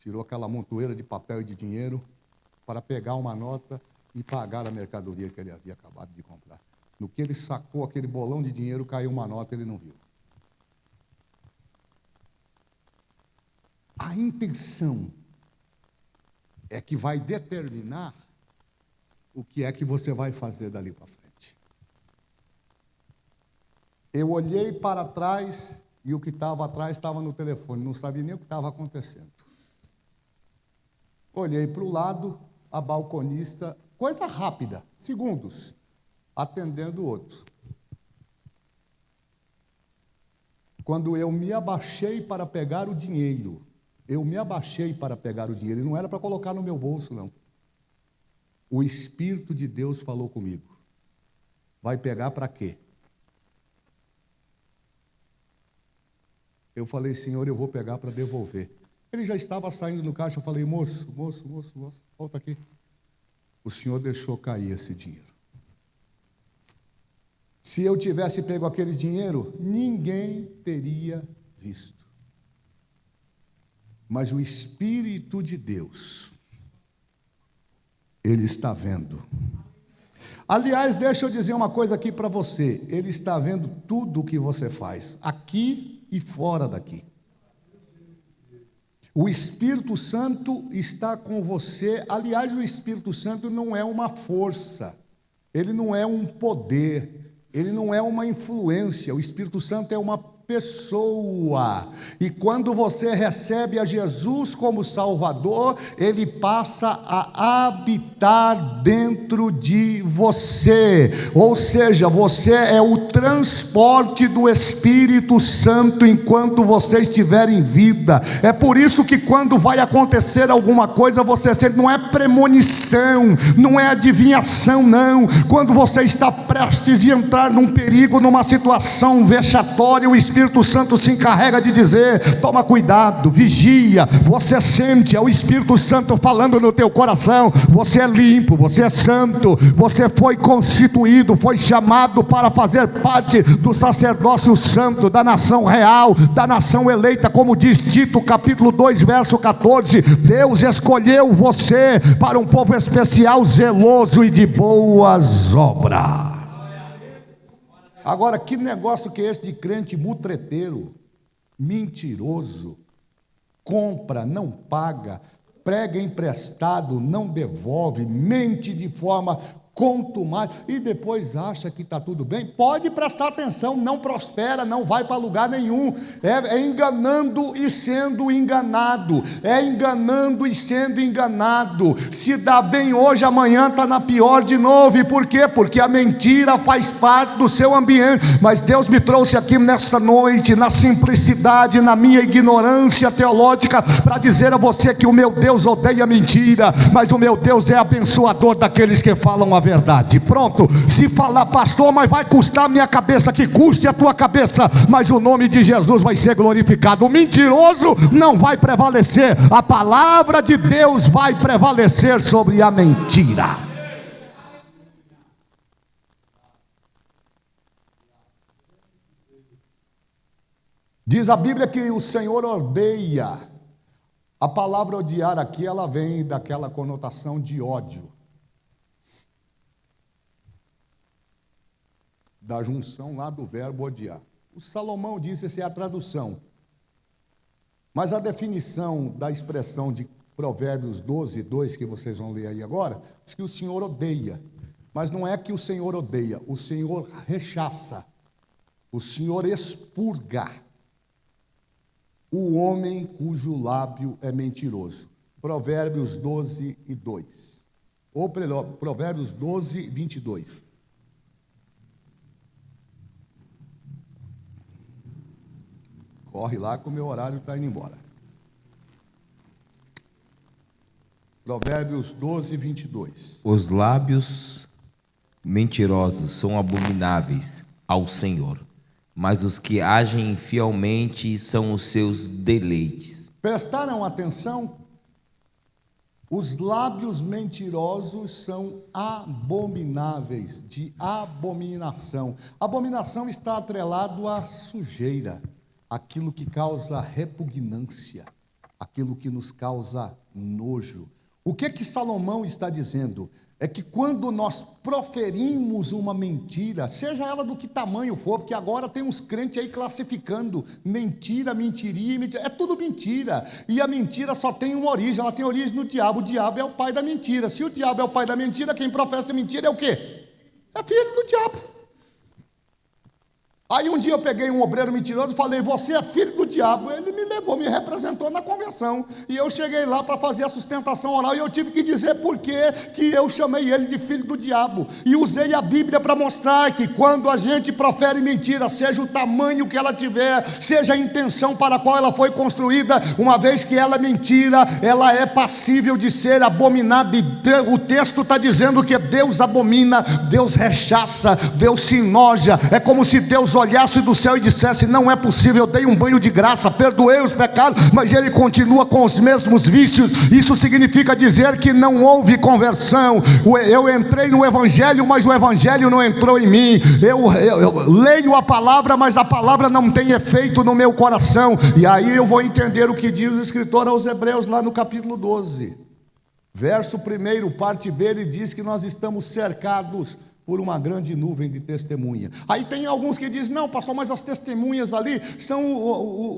S1: Tirou aquela montoeira de papel e de dinheiro para pegar uma nota e pagar a mercadoria que ele havia acabado de comprar. No que ele sacou aquele bolão de dinheiro, caiu uma nota, ele não viu. A intenção é que vai determinar o que é que você vai fazer dali para frente. Eu olhei para trás e o que estava atrás estava no telefone, não sabia nem o que estava acontecendo. Olhei para o lado, a balconista, coisa rápida, segundos, atendendo o outro. Quando eu me abaixei para pegar o dinheiro, e não era para colocar no meu bolso, não. O Espírito de Deus falou comigo. Vai pegar para quê? Eu falei, Senhor, eu vou pegar para devolver. Ele já estava saindo do caixa, eu falei, moço, volta aqui. O senhor deixou cair esse dinheiro. Se eu tivesse pego aquele dinheiro, ninguém teria visto. Mas o Espírito de Deus, Ele está vendo. Aliás, deixa eu dizer uma coisa aqui para você. Ele está vendo tudo o que você faz, aqui e fora daqui. O Espírito Santo está com você. Aliás, o Espírito Santo não é uma força, ele não é um poder, ele não é uma influência. O Espírito Santo é uma pessoa. E quando você recebe a Jesus como Salvador, Ele passa a habitar dentro de você. Ou seja, você é o transporte do Espírito Santo enquanto você estiver em vida. É por isso que quando vai acontecer alguma coisa, você sente, não é premonição, não é adivinhação, não. Quando você está prestes a entrar num perigo, numa situação vexatória, o Espírito Santo se encarrega de dizer, toma cuidado, vigia, você sente, é o Espírito Santo falando no teu coração, você é limpo, você é santo, você foi constituído, foi chamado para fazer parte do sacerdócio santo, da nação real, da nação eleita, como diz Tito capítulo 2 verso 14, Deus escolheu você para um povo especial, zeloso e de boas obras. Agora, que negócio que é esse de crente mutreteiro, mentiroso, compra, não paga, prega emprestado, não devolve, mente de forma... Quanto mais, e depois acha que está tudo bem, pode prestar atenção, não prospera, não vai para lugar nenhum, é enganando e sendo enganado, é enganando e sendo enganado, se dá bem hoje, amanhã está na pior de novo. E por quê? Porque a mentira faz parte do seu ambiente. Mas Deus me trouxe aqui nesta noite, na simplicidade, na minha ignorância teológica, para dizer a você que o meu Deus odeia mentira, mas o meu Deus é abençoador daqueles que falam a verdade. Pronto, se falar, pastor, mas vai custar a minha cabeça, que custe a tua cabeça, mas o nome de Jesus vai ser glorificado. O mentiroso não vai prevalecer, a palavra de Deus vai prevalecer sobre a mentira. Diz a Bíblia que o Senhor odeia. A palavra odiar aqui, ela vem daquela conotação de ódio, da junção lá do verbo odiar. O Salomão disse, essa é a tradução, mas a definição da expressão de Provérbios 12, 2, que vocês vão ler aí agora, diz que o Senhor odeia, mas não é que o Senhor odeia, o Senhor rechaça, o Senhor expurga o homem cujo lábio é mentiroso. Provérbios 12 e 2, ou Provérbios 12, 22. Corre lá que o meu horário está indo embora. Provérbios 12, 22.
S3: Os lábios mentirosos são abomináveis ao Senhor, mas os que agem fielmente são os seus deleites.
S1: Prestaram atenção? Os lábios mentirosos são abomináveis, de abominação. Abominação está atrelado à sujeira, aquilo que causa repugnância, aquilo que nos causa nojo. O que Salomão está dizendo? É que quando nós proferimos uma mentira, seja ela do que tamanho for, porque agora tem uns crentes aí classificando mentira, mentiria, mentira. É tudo mentira, e a mentira só tem uma origem, ela tem origem no diabo. O diabo é o pai da mentira. Se o diabo é o pai da mentira, quem professa mentira é o quê? É filho do diabo. Aí um dia eu peguei um obreiro mentiroso e falei, você é filho do diabo. Ele me levou, me representou na convenção, e eu cheguei lá para fazer a sustentação oral, e eu tive que dizer por que eu chamei ele de filho do diabo, e usei a Bíblia para mostrar que quando a gente profere mentira, seja o tamanho que ela tiver, seja a intenção para a qual ela foi construída, uma vez que ela é mentira, ela é passível de ser abominada, e o texto está dizendo que Deus abomina, Deus rechaça, Deus se enoja. É como se Deus olhasse do céu e dissesse, não é possível, eu dei um banho de graça, perdoei os pecados, mas ele continua com os mesmos vícios. Isso significa dizer que não houve conversão. Eu entrei no Evangelho, mas o Evangelho não entrou em mim. Eu leio a palavra, mas a palavra não tem efeito no meu coração. E aí eu vou entender o que diz o escritor aos Hebreus lá no capítulo 12, verso 1, parte B, ele diz que nós estamos cercados por uma grande nuvem de testemunha. Aí tem alguns que dizem, não pastor, mas as testemunhas ali são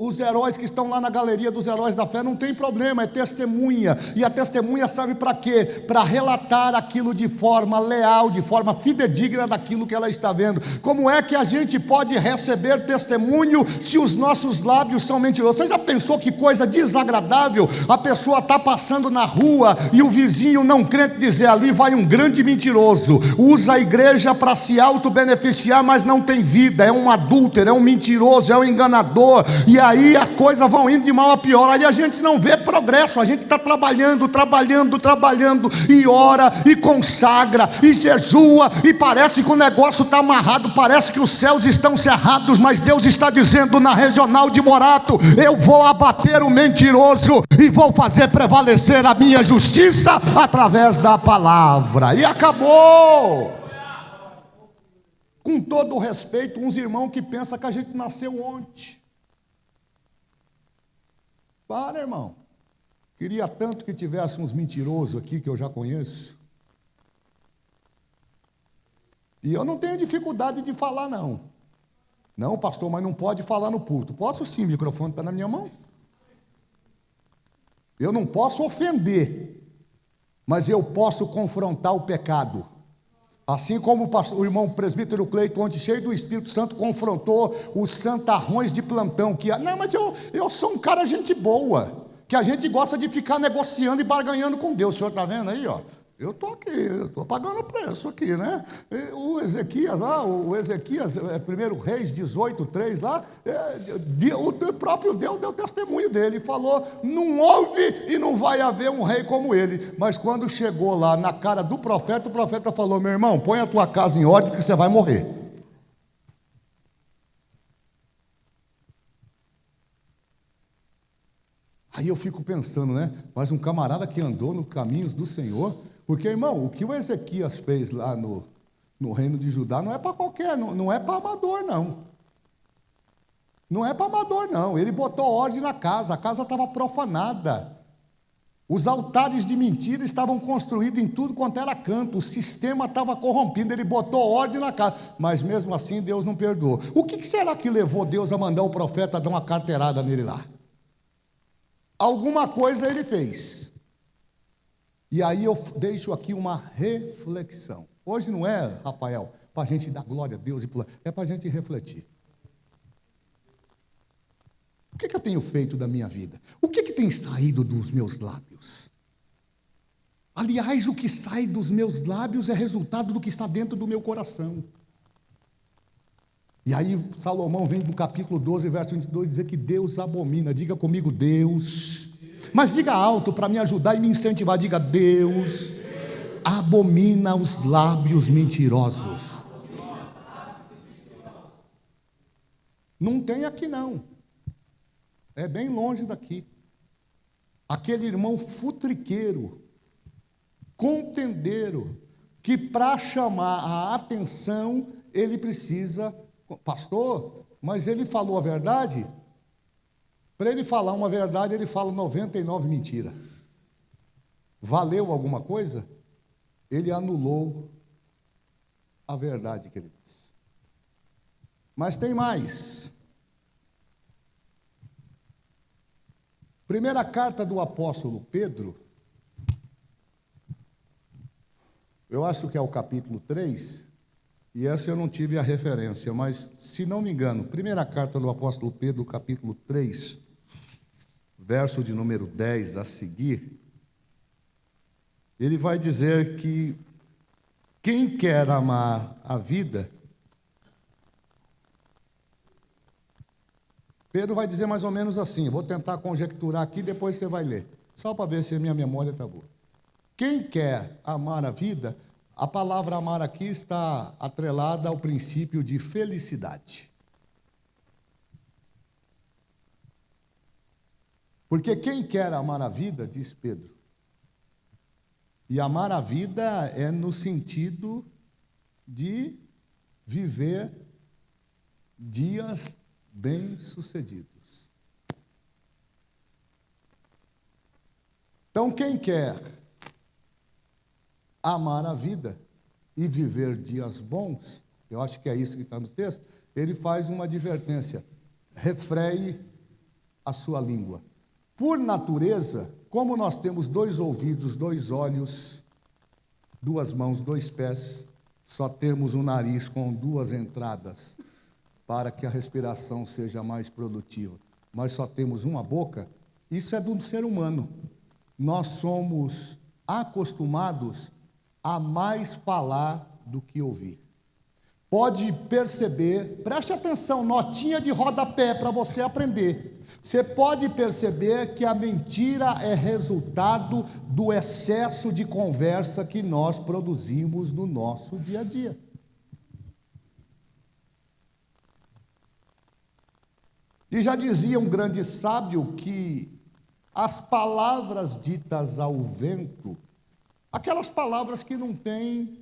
S1: os heróis que estão lá na galeria dos heróis da fé. Não tem problema, é testemunha. E a testemunha serve para quê? Para relatar aquilo de forma leal, de forma fidedigna daquilo que ela está vendo. Como é que a gente pode receber testemunho se os nossos lábios são mentirosos? Você já pensou que coisa desagradável? A pessoa está passando na rua e o vizinho não crente dizer, ali vai um grande mentiroso, usa a igreja para se auto-beneficiar, mas não tem vida, é um adúltero, é um mentiroso, é um enganador, e aí as coisas vão indo de mal a pior. Aí a gente não vê progresso, a gente está trabalhando, e ora, e consagra, e jejua, e parece que o negócio está amarrado, parece que os céus estão cerrados, mas Deus está dizendo na regional de Morato, eu vou abater o mentiroso, e vou fazer prevalecer a minha justiça, através da palavra, e acabou. Com todo o respeito, uns irmãos que pensam que a gente nasceu ontem. Para, irmão. Queria tanto que tivesse uns mentirosos aqui que eu já conheço. E eu não tenho dificuldade de falar, não. Não, pastor, mas não pode falar no púlpito. Posso sim, o microfone está na minha mão. Eu não posso ofender, mas eu posso confrontar o pecado. Assim como o irmão presbítero Cleiton, ontem, cheio do Espírito Santo, confrontou os santarrões de plantão, que, não, mas eu sou um cara gente boa, que a gente gosta de ficar negociando e barganhando com Deus. O senhor está vendo aí, ó? Eu estou aqui, eu estou pagando o preço aqui, né? O Ezequias lá, o Ezequias, 1 Reis 18:3 lá, o próprio Deus deu testemunho dele, falou, não houve e não vai haver um rei como ele. Mas quando chegou lá na cara do profeta, o profeta falou, meu irmão, põe a tua casa em ordem que você vai morrer. Aí eu fico pensando, né? Mas um camarada que andou nos caminhos do Senhor, porque, irmão, o que o Ezequias fez lá no reino de Judá não é para qualquer, não é para amador, não. Não é para amador, não. Ele botou ordem na casa, a casa estava profanada. Os altares de mentira estavam construídos em tudo quanto era canto, o sistema estava corrompido, ele botou ordem na casa, mas mesmo assim Deus não perdoou. O que será que levou Deus a mandar o profeta dar uma carteirada nele lá? Alguma coisa ele fez. E aí eu deixo aqui uma reflexão. Hoje não é, Rafael, para a gente dar glória a Deus e pular, é para a gente refletir. O que eu tenho feito da minha vida? O que tem saído dos meus lábios? Aliás, o que sai dos meus lábios é resultado do que está dentro do meu coração. E aí Salomão vem no capítulo 12, verso 22, dizer que Deus abomina. Diga comigo, Deus. Mas diga alto para me ajudar e me incentivar. Diga, Deus abomina os lábios mentirosos. Não tem aqui não. É bem longe daqui. Aquele irmão futriqueiro, contendeiro, que para chamar a atenção, ele precisa, pastor, mas ele falou a verdade? Para ele falar uma verdade, ele fala 99 mentiras. Valeu alguma coisa? Ele anulou a verdade que ele disse. Mas tem mais. Primeira carta do apóstolo Pedro, eu acho que é o capítulo 3, e essa eu não tive a referência, mas se não me engano, primeira carta do apóstolo Pedro, capítulo 3, verso de número 10 a seguir, ele vai dizer que quem quer amar a vida, Pedro vai dizer mais ou menos assim, vou tentar conjecturar aqui, depois você vai ler, só para ver se a minha memória está boa. Quem quer amar a vida, a palavra amar aqui está atrelada ao princípio de felicidade. Porque quem quer amar a vida, diz Pedro, e amar a vida é no sentido de viver dias bem-sucedidos. Então, quem quer amar a vida e viver dias bons, eu acho que é isso que está no texto, ele faz uma advertência: refreie a sua língua. Por natureza, como nós temos 2 ouvidos, 2 olhos, 2 mãos, 2 pés, só temos um nariz com 2 entradas, para que a respiração seja mais produtiva, mas só temos uma boca, isso é do ser humano. Nós somos acostumados a mais falar do que ouvir. Pode perceber, preste atenção, notinha de rodapé para você aprender. Você pode perceber que a mentira é resultado do excesso de conversa que nós produzimos no nosso dia a dia. E já dizia um grande sábio que as palavras ditas ao vento, aquelas palavras que não têm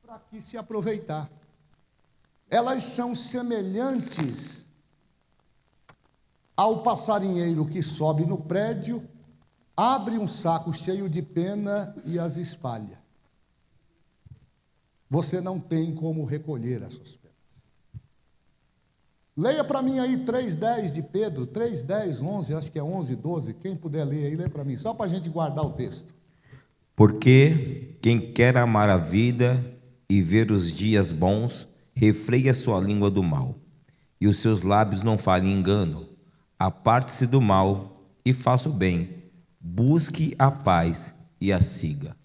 S1: para que se aproveitar, elas são semelhantes ao passarinheiro que sobe no prédio, abre um saco cheio de pena e as espalha. Você não tem como recolher essas penas. Leia para mim aí 3:10 de Pedro, 3:10, 11, acho que é 11, 12, quem puder ler aí, lê para mim, só para a gente guardar o texto.
S3: Porque quem quer amar a vida e ver os dias bons, refreia sua língua do mal, e os seus lábios não falem engano. Aparte-se do mal e faça o bem, busque a paz e a siga.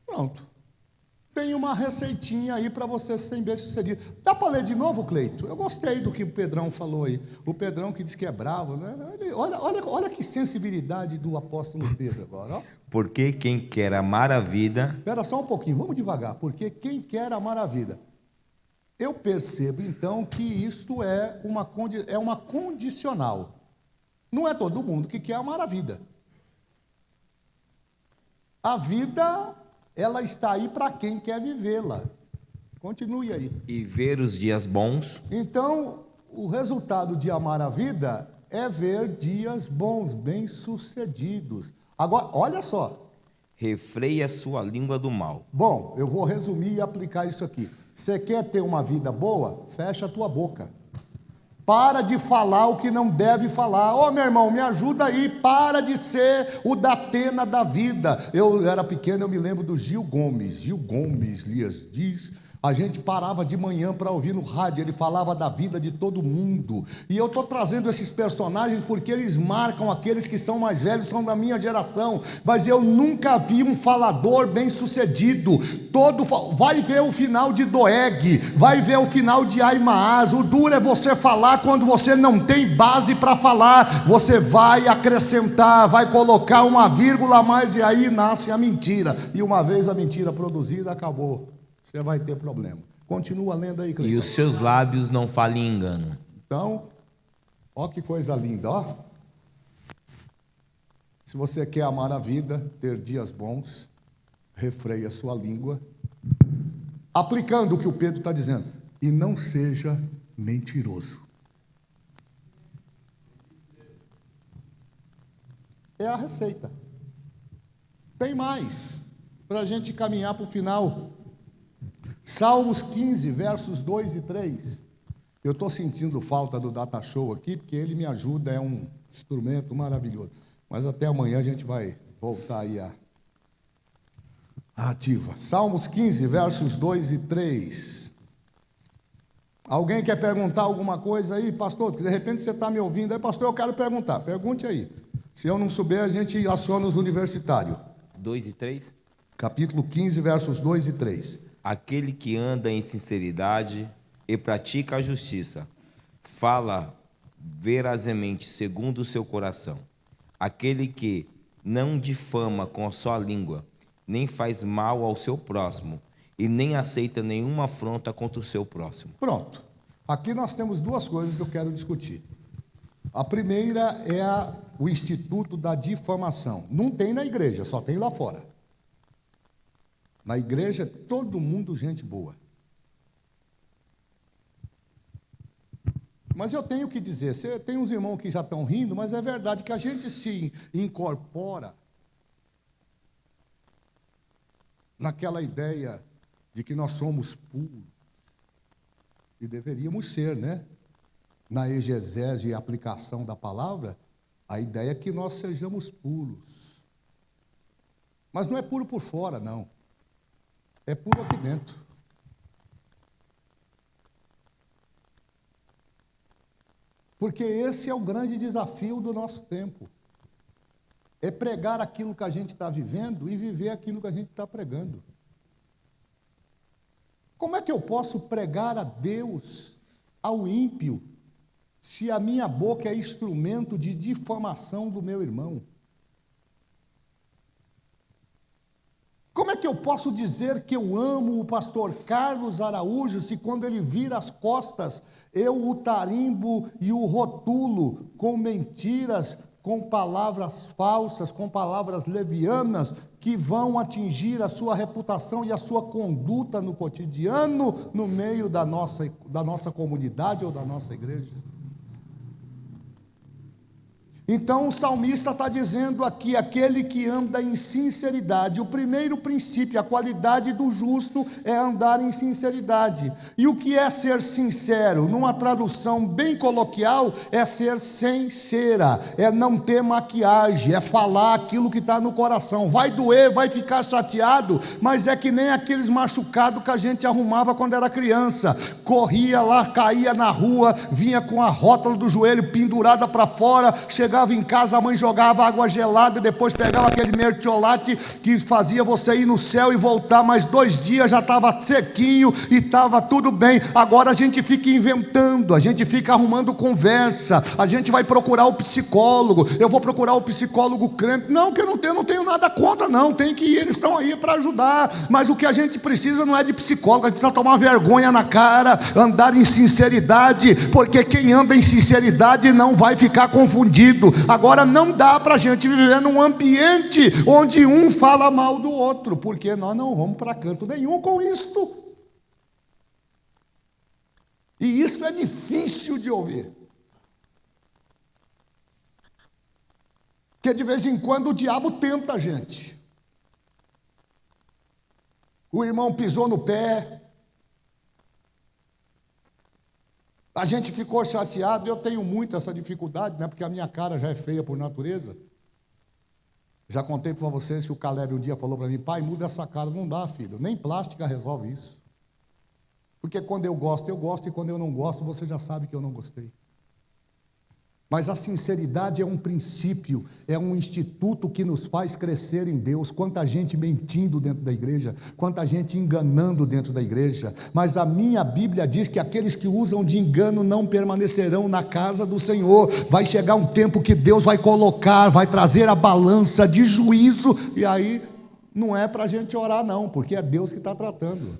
S1: Pronto. Tem uma receitinha aí para você ser bem-sucedido. Dá para ler de novo, Cleito? Eu gostei do que o Pedrão falou aí. O Pedrão que diz que é bravo, né? Olha que sensibilidade do apóstolo Pedro agora, ó.
S3: Porque quem quer amar a vida...
S1: Espera só um pouquinho, vamos devagar. Porque quem quer amar a vida. Eu percebo, então, que isto é uma condicional. Não é todo mundo que quer amar a vida. A vida, ela está aí para quem quer vivê-la. Continue aí.
S3: E ver os dias bons.
S1: Então, o resultado de amar a vida é ver dias bons, bem-sucedidos. Agora, olha só.
S3: Refreia sua língua do mal.
S1: Bom, eu vou resumir e aplicar isso aqui. Você quer ter uma vida boa? Fecha a tua boca. Para de falar o que não deve falar. Ô, meu irmão, me ajuda aí. Para de ser o Datena da vida. Eu era pequeno, eu me lembro do Gil Gomes. Gil Gomes lhes diz. A gente parava de manhã para ouvir no rádio, ele falava da vida de todo mundo. E eu estou trazendo esses personagens porque eles marcam aqueles que são mais velhos, são da minha geração. Mas eu nunca vi um falador bem sucedido. Vai ver o final de Doeg, vai ver o final de Aimaas. O duro é você falar quando você não tem base para falar. Você vai acrescentar, vai colocar uma vírgula a mais e aí nasce a mentira. E uma vez a mentira produzida, acabou. Você vai ter problema. Continua lendo aí, Cleiton.
S3: E os seus lábios não falem engano.
S1: Então, ó que coisa linda, ó. Se você quer amar a vida, ter dias bons, refreia sua língua, aplicando o que o Pedro está dizendo, e não seja mentiroso. É a receita. Tem mais, para a gente caminhar para o final. Salmos 15, versos 2 e 3. Eu estou sentindo falta do Data Show aqui, porque ele me ajuda, é um instrumento maravilhoso. Mas até amanhã a gente vai voltar aí à ativa. Salmos 15, versos 2 e 3. Alguém quer perguntar alguma coisa aí, pastor? De repente você está me ouvindo aí, pastor, eu quero perguntar. Pergunte aí. Se eu não souber, a gente aciona os universitários.
S3: 2 e 3.
S1: Capítulo 15, versos 2 e 3.
S3: Aquele que anda em sinceridade e pratica a justiça, fala verazmente segundo o seu coração. Aquele que não difama com a sua língua, nem faz mal ao seu próximo, e nem aceita nenhuma afronta contra o seu próximo.
S1: Pronto. Aqui nós temos duas coisas que eu quero discutir. A primeira é o Instituto da Difamação. Não tem na igreja, só tem lá fora. Na igreja, todo mundo gente boa. Mas eu tenho que dizer, você tem uns irmãos que já estão rindo, mas é verdade que a gente se incorpora naquela ideia de que nós somos puros. E deveríamos ser, né? Na exegese e aplicação da palavra, a ideia é que nós sejamos puros. Mas não é puro por fora, não. É puro aqui dentro. Porque esse é o grande desafio do nosso tempo. É pregar aquilo que a gente está vivendo e viver aquilo que a gente está pregando. Como é que eu posso pregar a Deus, ao ímpio, se a minha boca é instrumento de difamação do meu irmão? Como é que eu posso dizer que eu amo o pastor Carlos Araújo se quando ele vira as costas, eu o tarimbo e o rotulo com mentiras, com palavras falsas, com palavras levianas, que vão atingir a sua reputação e a sua conduta no cotidiano, no meio da nossa comunidade ou da nossa igreja? Então o salmista está dizendo aqui, aquele que anda em sinceridade. O primeiro princípio, a qualidade do justo é andar em sinceridade. E o que é ser sincero? Numa tradução bem coloquial, é ser sem cera, é não ter maquiagem, é falar aquilo que está no coração. Vai doer, vai ficar chateado, mas é que nem aqueles machucados que a gente arrumava quando era criança. Corria lá, caía na rua, vinha com a rótula do joelho pendurada para fora, chegava em casa, a mãe jogava água gelada e depois pegava aquele mertiolate que fazia você ir no céu e voltar, mais 2 dias já estava sequinho e estava tudo bem. Agora a gente fica inventando, a gente fica arrumando conversa, a gente vai procurar o psicólogo, eu vou procurar o psicólogo crente, não, que eu não tenho nada contra, não, tem que ir, eles estão aí para ajudar, mas o que a gente precisa não é de psicólogo, a gente precisa tomar vergonha na cara, andar em sinceridade, porque quem anda em sinceridade não vai ficar confundido. Agora não dá para a gente viver num ambiente onde um fala mal do outro, porque nós não vamos para canto nenhum com isto. E isso é difícil de ouvir. Porque de vez em quando o diabo tenta a gente. O irmão pisou no pé, a gente ficou chateado. Eu tenho muito essa dificuldade, né? Porque a minha cara já é feia por natureza. Já contei para vocês que o Caleb um dia falou para mim: pai, muda essa cara. Não dá, filho, nem plástica resolve isso. Porque quando eu gosto, e quando eu não gosto, você já sabe que eu não gostei. Mas a sinceridade é um princípio, é um instituto que nos faz crescer em Deus. Quanta gente mentindo dentro da igreja, quanta gente enganando dentro da igreja. Mas a minha Bíblia diz que aqueles que usam de engano não permanecerão na casa do Senhor. Vai chegar um tempo que Deus vai colocar, vai trazer a balança de juízo, e aí não é para a gente orar não, porque é Deus que está tratando.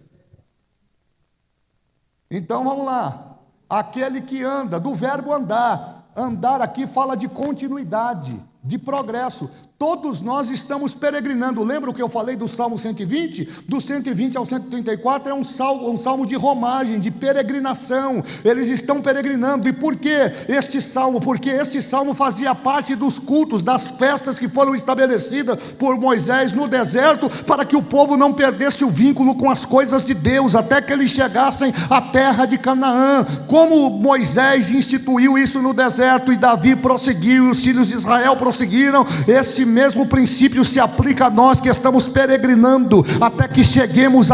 S1: Então vamos lá, aquele que anda, do verbo andar. Andar aqui fala de continuidade, de progresso. Todos nós estamos peregrinando. Lembra o que eu falei do Salmo 120? Do 120 ao 134 é um salmo de romagem, de peregrinação. Eles estão peregrinando. E por que este salmo? Porque este salmo fazia parte dos cultos, das festas que foram estabelecidas por Moisés no deserto, para que o povo não perdesse o vínculo com as coisas de Deus, até que eles chegassem à terra de Canaã. Como Moisés instituiu isso no deserto, e Davi prosseguiu, e os filhos de Israel prosseguiram, esse mesmo princípio se aplica a nós que estamos peregrinando, até que cheguemos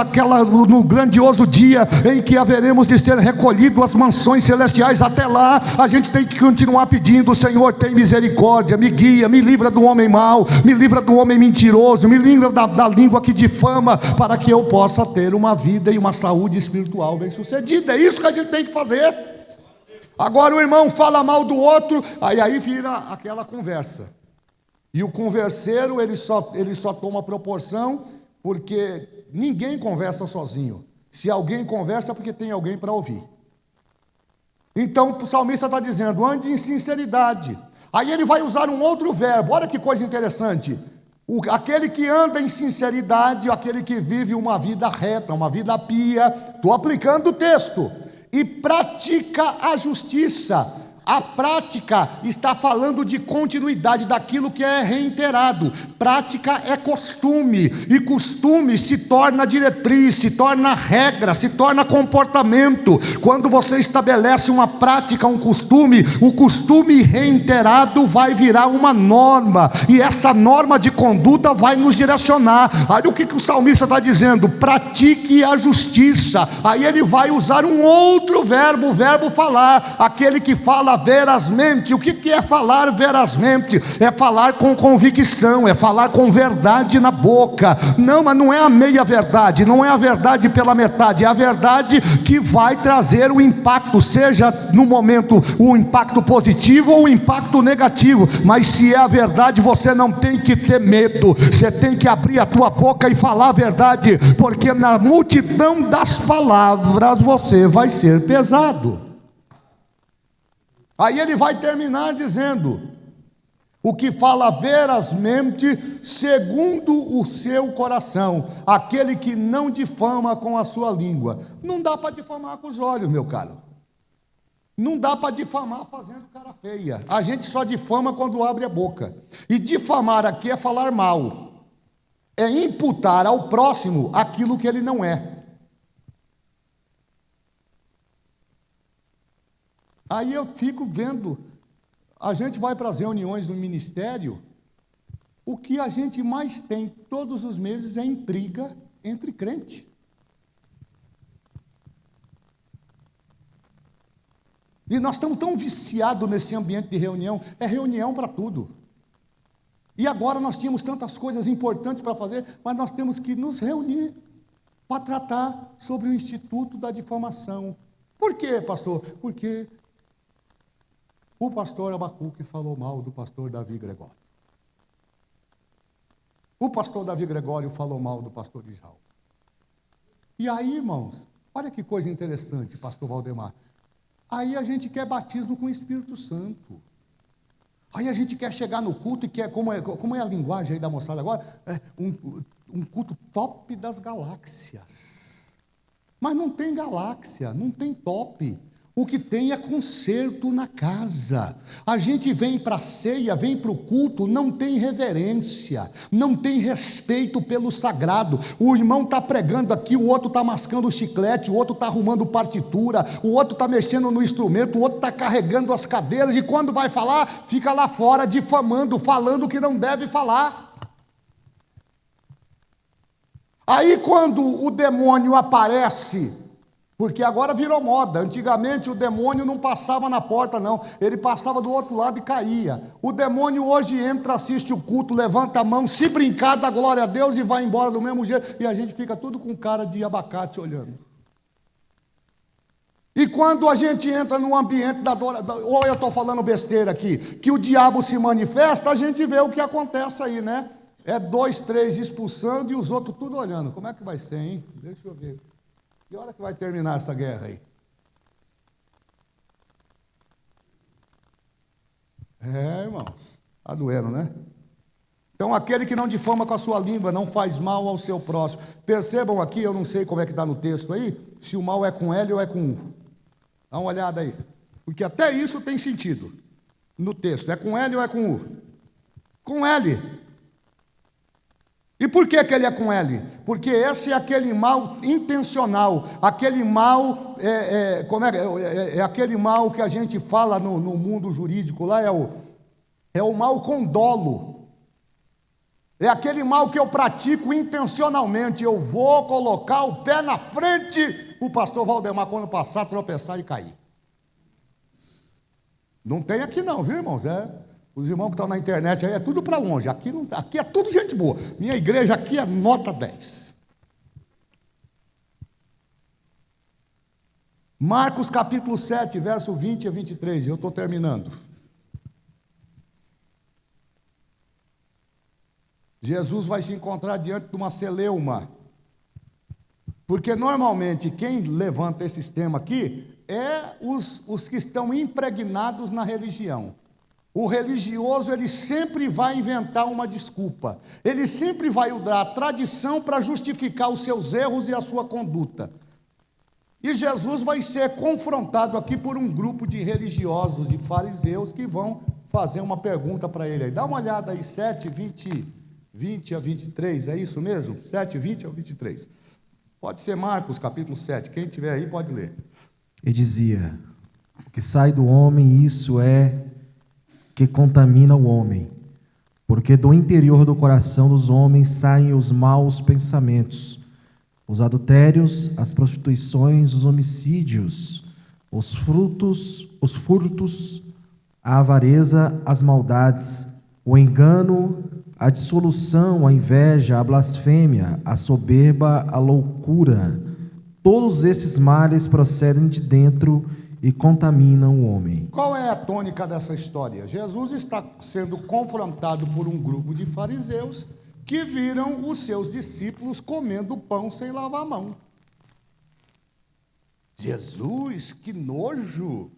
S1: no grandioso dia em que haveremos de ser recolhidos às mansões celestiais. Até lá a gente tem que continuar pedindo: Senhor, tem misericórdia, me guia, me livra do homem mau, me livra do homem mentiroso, me livra da língua que difama, para que eu possa ter uma vida e uma saúde espiritual bem sucedida. É isso que a gente tem que fazer. Agora o irmão fala mal do outro, aí vira aquela conversa. E o converseiro, ele só toma proporção porque ninguém conversa sozinho. Se alguém conversa é porque tem alguém para ouvir. Então o salmista está dizendo: ande em sinceridade. Aí ele vai usar um outro verbo. Olha que coisa interessante. Aquele que anda em sinceridade, aquele que vive uma vida reta, uma vida pia, estou aplicando o texto, e pratica a justiça. A prática está falando de continuidade daquilo que é reiterado. Prática é costume, e costume se torna diretriz, se torna regra, se torna comportamento. Quando você estabelece uma prática, um costume, o costume reiterado vai virar uma norma, e essa norma de conduta vai nos direcionar. Olha o que o salmista está dizendo: pratique a justiça. Aí ele vai usar um outro verbo, o verbo falar, aquele que fala verazmente. O que é falar verazmente? É falar com convicção, é falar com verdade na boca. Não, mas não é a meia verdade, não é a verdade pela metade, é a verdade que vai trazer o impacto, seja no momento o impacto positivo ou o impacto negativo. Mas se é a verdade, você não tem que ter medo, você tem que abrir a tua boca e falar a verdade, porque na multidão das palavras você vai ser pesado. Aí ele vai terminar dizendo: o que fala verazmente segundo o seu coração, aquele que não difama com a sua língua. Não dá para difamar com os olhos, meu caro. Não dá para difamar fazendo cara feia. A gente só difama quando abre a boca. E difamar aqui é falar mal. É imputar ao próximo aquilo que ele não é. Aí eu fico vendo, a gente vai para as reuniões do ministério, o que a gente mais tem todos os meses é intriga entre crentes. E nós estamos tão viciados nesse ambiente de reunião, é reunião para tudo. E agora nós tínhamos tantas coisas importantes para fazer, mas nós temos que nos reunir para tratar sobre o Instituto da Difamação. Por quê, pastor? Porque o pastor Abacuque falou mal do pastor Davi Gregório. O pastor Davi Gregório falou mal do pastor Israel. E aí, irmãos, olha que coisa interessante, pastor Valdemar. Aí a gente quer batismo com o Espírito Santo. Aí a gente quer chegar no culto e quer, como é a linguagem aí da moçada agora? Um culto top das galáxias. Mas não tem galáxia, não tem top. O que tem é conserto na casa. A gente vem para a ceia, vem para o culto, não tem reverência, não tem respeito pelo sagrado. O irmão está pregando aqui, o outro está mascando o chiclete, o outro está arrumando partitura, o outro está mexendo no instrumento, o outro está carregando as cadeiras, e quando vai falar, fica lá fora difamando, falando o que não deve falar. Aí quando o demônio aparece, porque agora virou moda, antigamente o demônio não passava na porta não, ele passava do outro lado e caía. O demônio hoje entra, assiste o culto, levanta a mão, se brincar, dá glória a Deus e vai embora do mesmo jeito, e a gente fica tudo com cara de abacate olhando. E quando a gente entra no ambiente da adoração, ou eu estou falando besteira aqui, que o diabo se manifesta, a gente vê o que acontece aí, né? É 2, 3 expulsando e os outros tudo olhando. Como é que vai ser, hein? Deixa eu ver. Que hora que vai terminar essa guerra aí? Irmãos, está doendo, né? Então, aquele que não difama com a sua língua, não faz mal ao seu próximo. Percebam aqui, eu não sei como é que está no texto aí, se o mal é com L ou é com U. Dá uma olhada aí. Porque até isso tem sentido no texto. É com L ou é com U? Com L. E por que ele é com L? Porque esse é aquele mal intencional, aquele mal, é aquele mal que a gente fala no mundo jurídico, lá é o mal com dolo, é aquele mal que eu pratico intencionalmente, eu vou colocar o pé na frente, o pastor Valdemar quando passar, tropeçar e cair. Não tem aqui não, viu, irmãos? Os irmãos que estão na internet aí, é tudo para longe, aqui é tudo gente boa. Minha igreja aqui é nota 10. Marcos capítulo 7, verso 20 a 23, eu estou terminando. Jesus vai se encontrar diante de uma celeuma, porque normalmente quem levanta esses temas aqui é os que estão impregnados na religião. O religioso, ele sempre vai inventar uma desculpa, ele sempre vai usar a tradição para justificar os seus erros e a sua conduta. E Jesus vai ser confrontado aqui por um grupo de religiosos, de fariseus, que vão fazer uma pergunta para ele. Dá uma olhada aí, 7, 20 a 23, é isso mesmo? 7, 20 a 23. Pode ser Marcos, capítulo 7, quem tiver aí pode ler.
S2: E dizia: o que sai do homem, isso é que contamina o homem, porque do interior do coração dos homens saem os maus pensamentos, os adultérios, as prostituições, os homicídios, os furtos, a avareza, as maldades, o engano, a dissolução, a inveja, a blasfêmia, a soberba, a loucura. Todos esses males procedem de dentro e contaminam o homem.
S1: Qual é a tônica dessa história? Jesus está sendo confrontado por um grupo de fariseus que viram os seus discípulos comendo pão sem lavar a mão. Jesus, que nojo!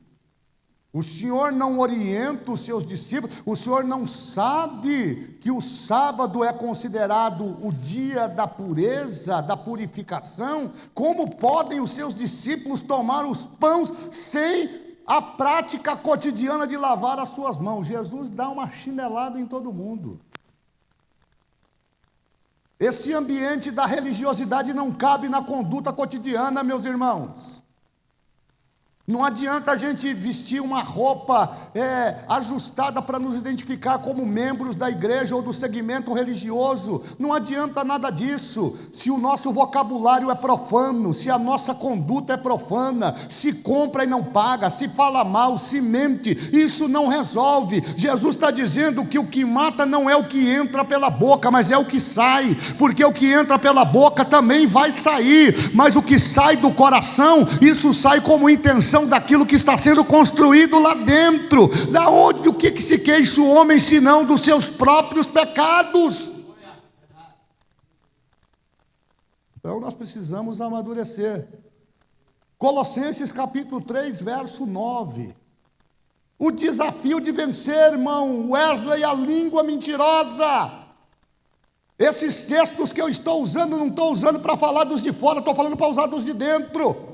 S1: O Senhor não orienta os seus discípulos, o Senhor não sabe que o sábado é considerado o dia da pureza, da purificação? Como podem os seus discípulos tomar os pães sem a prática cotidiana de lavar as suas mãos. Jesus dá uma chinelada em todo mundo. Esse ambiente da religiosidade não cabe na conduta cotidiana, meus irmãos. Não adianta a gente vestir uma roupa ajustada para nos identificar como membros da igreja ou do segmento religioso. Não adianta nada disso. Se o nosso vocabulário é profano, se a nossa conduta é profana, se compra e não paga, se fala mal, se mente, isso não resolve. Jesus está dizendo que o que mata não é o que entra pela boca, mas é o que sai, porque o que entra pela boca também vai sair, mas o que sai do coração, isso sai como intenção daquilo que está sendo construído lá dentro. Da onde, do que se queixa o homem, senão dos seus próprios pecados? Então nós precisamos amadurecer. Colossenses capítulo 3, verso 9. O desafio de vencer, irmão Wesley, a língua mentirosa. Esses textos que eu estou usando, não estou usando para falar dos de fora, estou falando para usar dos de dentro.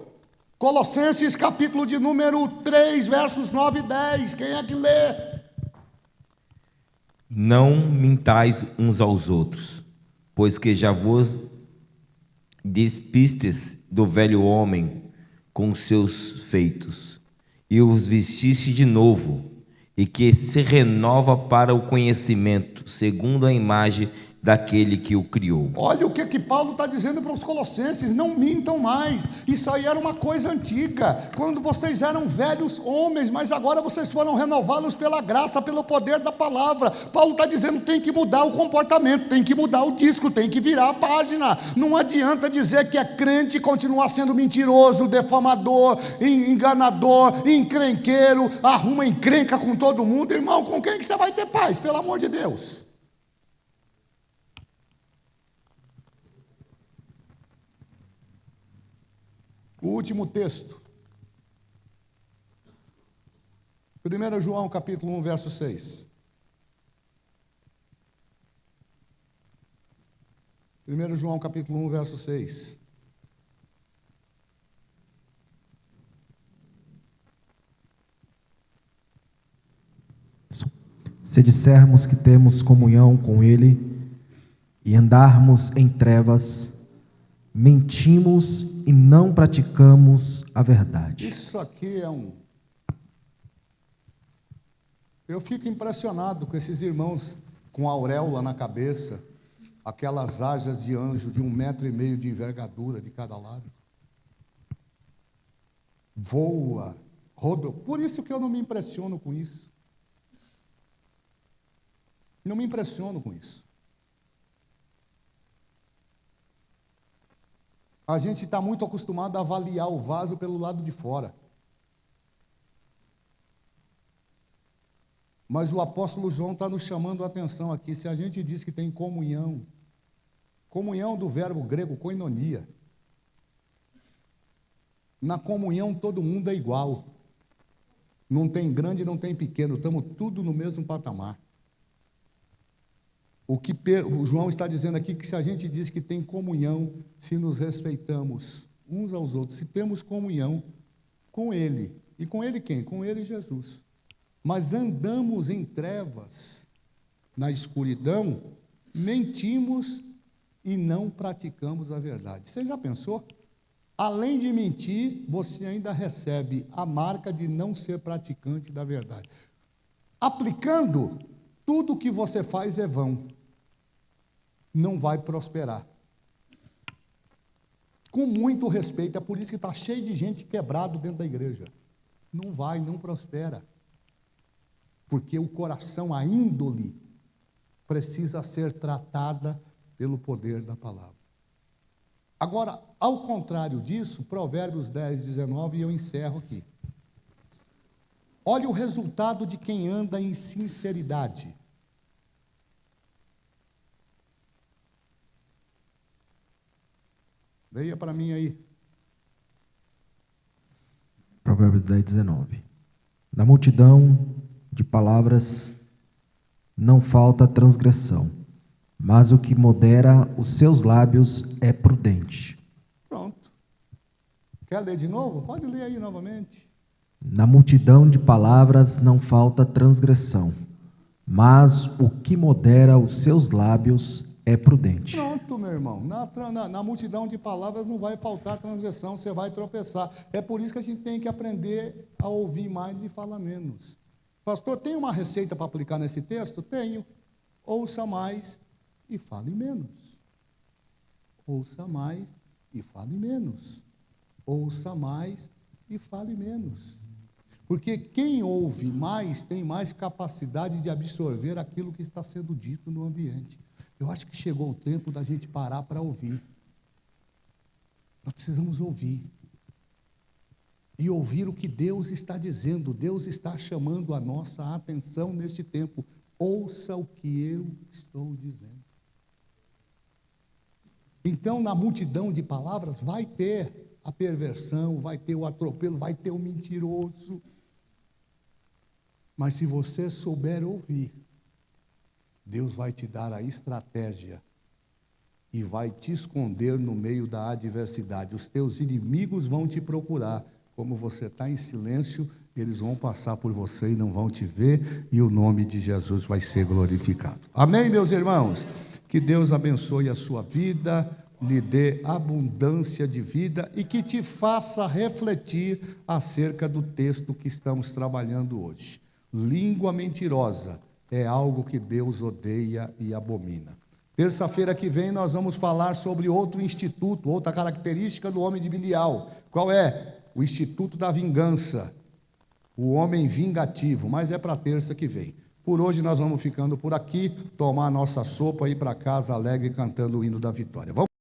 S1: Colossenses capítulo de número 3, versos 9 e 10. Quem é que lê?
S3: Não mintais uns aos outros, pois que já vos despistes do velho homem com seus feitos, e os vestiste de novo, e que se renova para o conhecimento, segundo a imagem daquele que o criou.
S1: Olha o que Paulo está dizendo para os colossenses: não mintam mais. Isso aí era uma coisa antiga, quando vocês eram velhos homens, mas agora vocês foram renovados pela graça, pelo poder da palavra. Paulo está dizendo: tem que mudar o comportamento, tem que mudar o disco, tem que virar a página. Não adianta dizer que é crente e continuar sendo mentiroso, defamador, enganador, encrenqueiro, arruma encrenca com todo mundo. Irmão, com quem que você vai ter paz, pelo amor de Deus? O último texto, 1 João capítulo 1, verso 6. 1 João capítulo 1, verso 6.
S2: Se dissermos que temos comunhão com Ele e andarmos em trevas, mentimos e não praticamos a verdade.
S1: Isso aqui é Eu fico impressionado com esses irmãos com auréola na cabeça, aquelas asas de anjo de 1,5 metro de envergadura de cada lado. Voa, roda. Por isso que eu não me impressiono com isso. Não me impressiono com isso. A gente está muito acostumado a avaliar o vaso pelo lado de fora. Mas o apóstolo João está nos chamando a atenção aqui. Se a gente diz que tem comunhão do verbo grego koinonia. Na comunhão todo mundo é igual. Não tem grande, não tem pequeno, estamos tudo no mesmo patamar. O João está dizendo aqui que se a gente diz que tem comunhão, se nos respeitamos uns aos outros, se temos comunhão com Ele. E com Ele quem? Com Ele Jesus. Mas andamos em trevas, na escuridão, mentimos e não praticamos a verdade. Você já pensou? Além de mentir, você ainda recebe a marca de não ser praticante da verdade. Aplicando, tudo o que você faz é vão. Não vai prosperar. Com muito respeito, é por isso que está cheio de gente quebrado dentro da igreja. Não prospera. Porque o coração, a índole, precisa ser tratada pelo poder da palavra. Agora, ao contrário disso, Provérbios 10, 19, e eu encerro aqui. Olha o resultado de quem anda em sinceridade. Leia para mim aí.
S2: Provérbios 10, 19. Na multidão de palavras não falta transgressão, mas o que modera os seus lábios é prudente.
S1: Pronto. Quer ler de novo? Pode ler aí novamente.
S2: Na multidão de palavras não falta transgressão, mas o que modera os seus lábios é prudente.
S1: Pronto, meu irmão. Na multidão de palavras não vai faltar transgressão, você vai tropeçar. É por isso que a gente tem que aprender a ouvir mais e falar menos. Pastor, tem uma receita para aplicar nesse texto? Tenho. Ouça mais e fale menos. Ouça mais e fale menos. Ouça mais e fale menos. Porque quem ouve mais tem mais capacidade de absorver aquilo que está sendo dito no ambiente. Eu acho que chegou o tempo da gente parar para ouvir. Nós precisamos ouvir. E ouvir o que Deus está dizendo. Deus está chamando a nossa atenção neste tempo. Ouça o que eu estou dizendo. Então, na multidão de palavras, vai ter a perversão, vai ter o atropelo, vai ter o mentiroso. Mas se você souber ouvir, Deus vai te dar a estratégia e vai te esconder no meio da adversidade. Os teus inimigos vão te procurar. Como você está em silêncio, eles vão passar por você e não vão te ver, e o nome de Jesus vai ser glorificado. Amém, meus irmãos? Que Deus abençoe a sua vida, lhe dê abundância de vida e que te faça refletir acerca do texto que estamos trabalhando hoje. Língua mentirosa é algo que Deus odeia e abomina. Terça-feira que vem nós vamos falar sobre outro instituto, outra característica do homem de Bilial. Qual é? O instituto da vingança, o homem vingativo, mas é para terça que vem. Por hoje nós vamos ficando por aqui, tomar a nossa sopa e ir para casa alegre cantando o hino da vitória. Vamos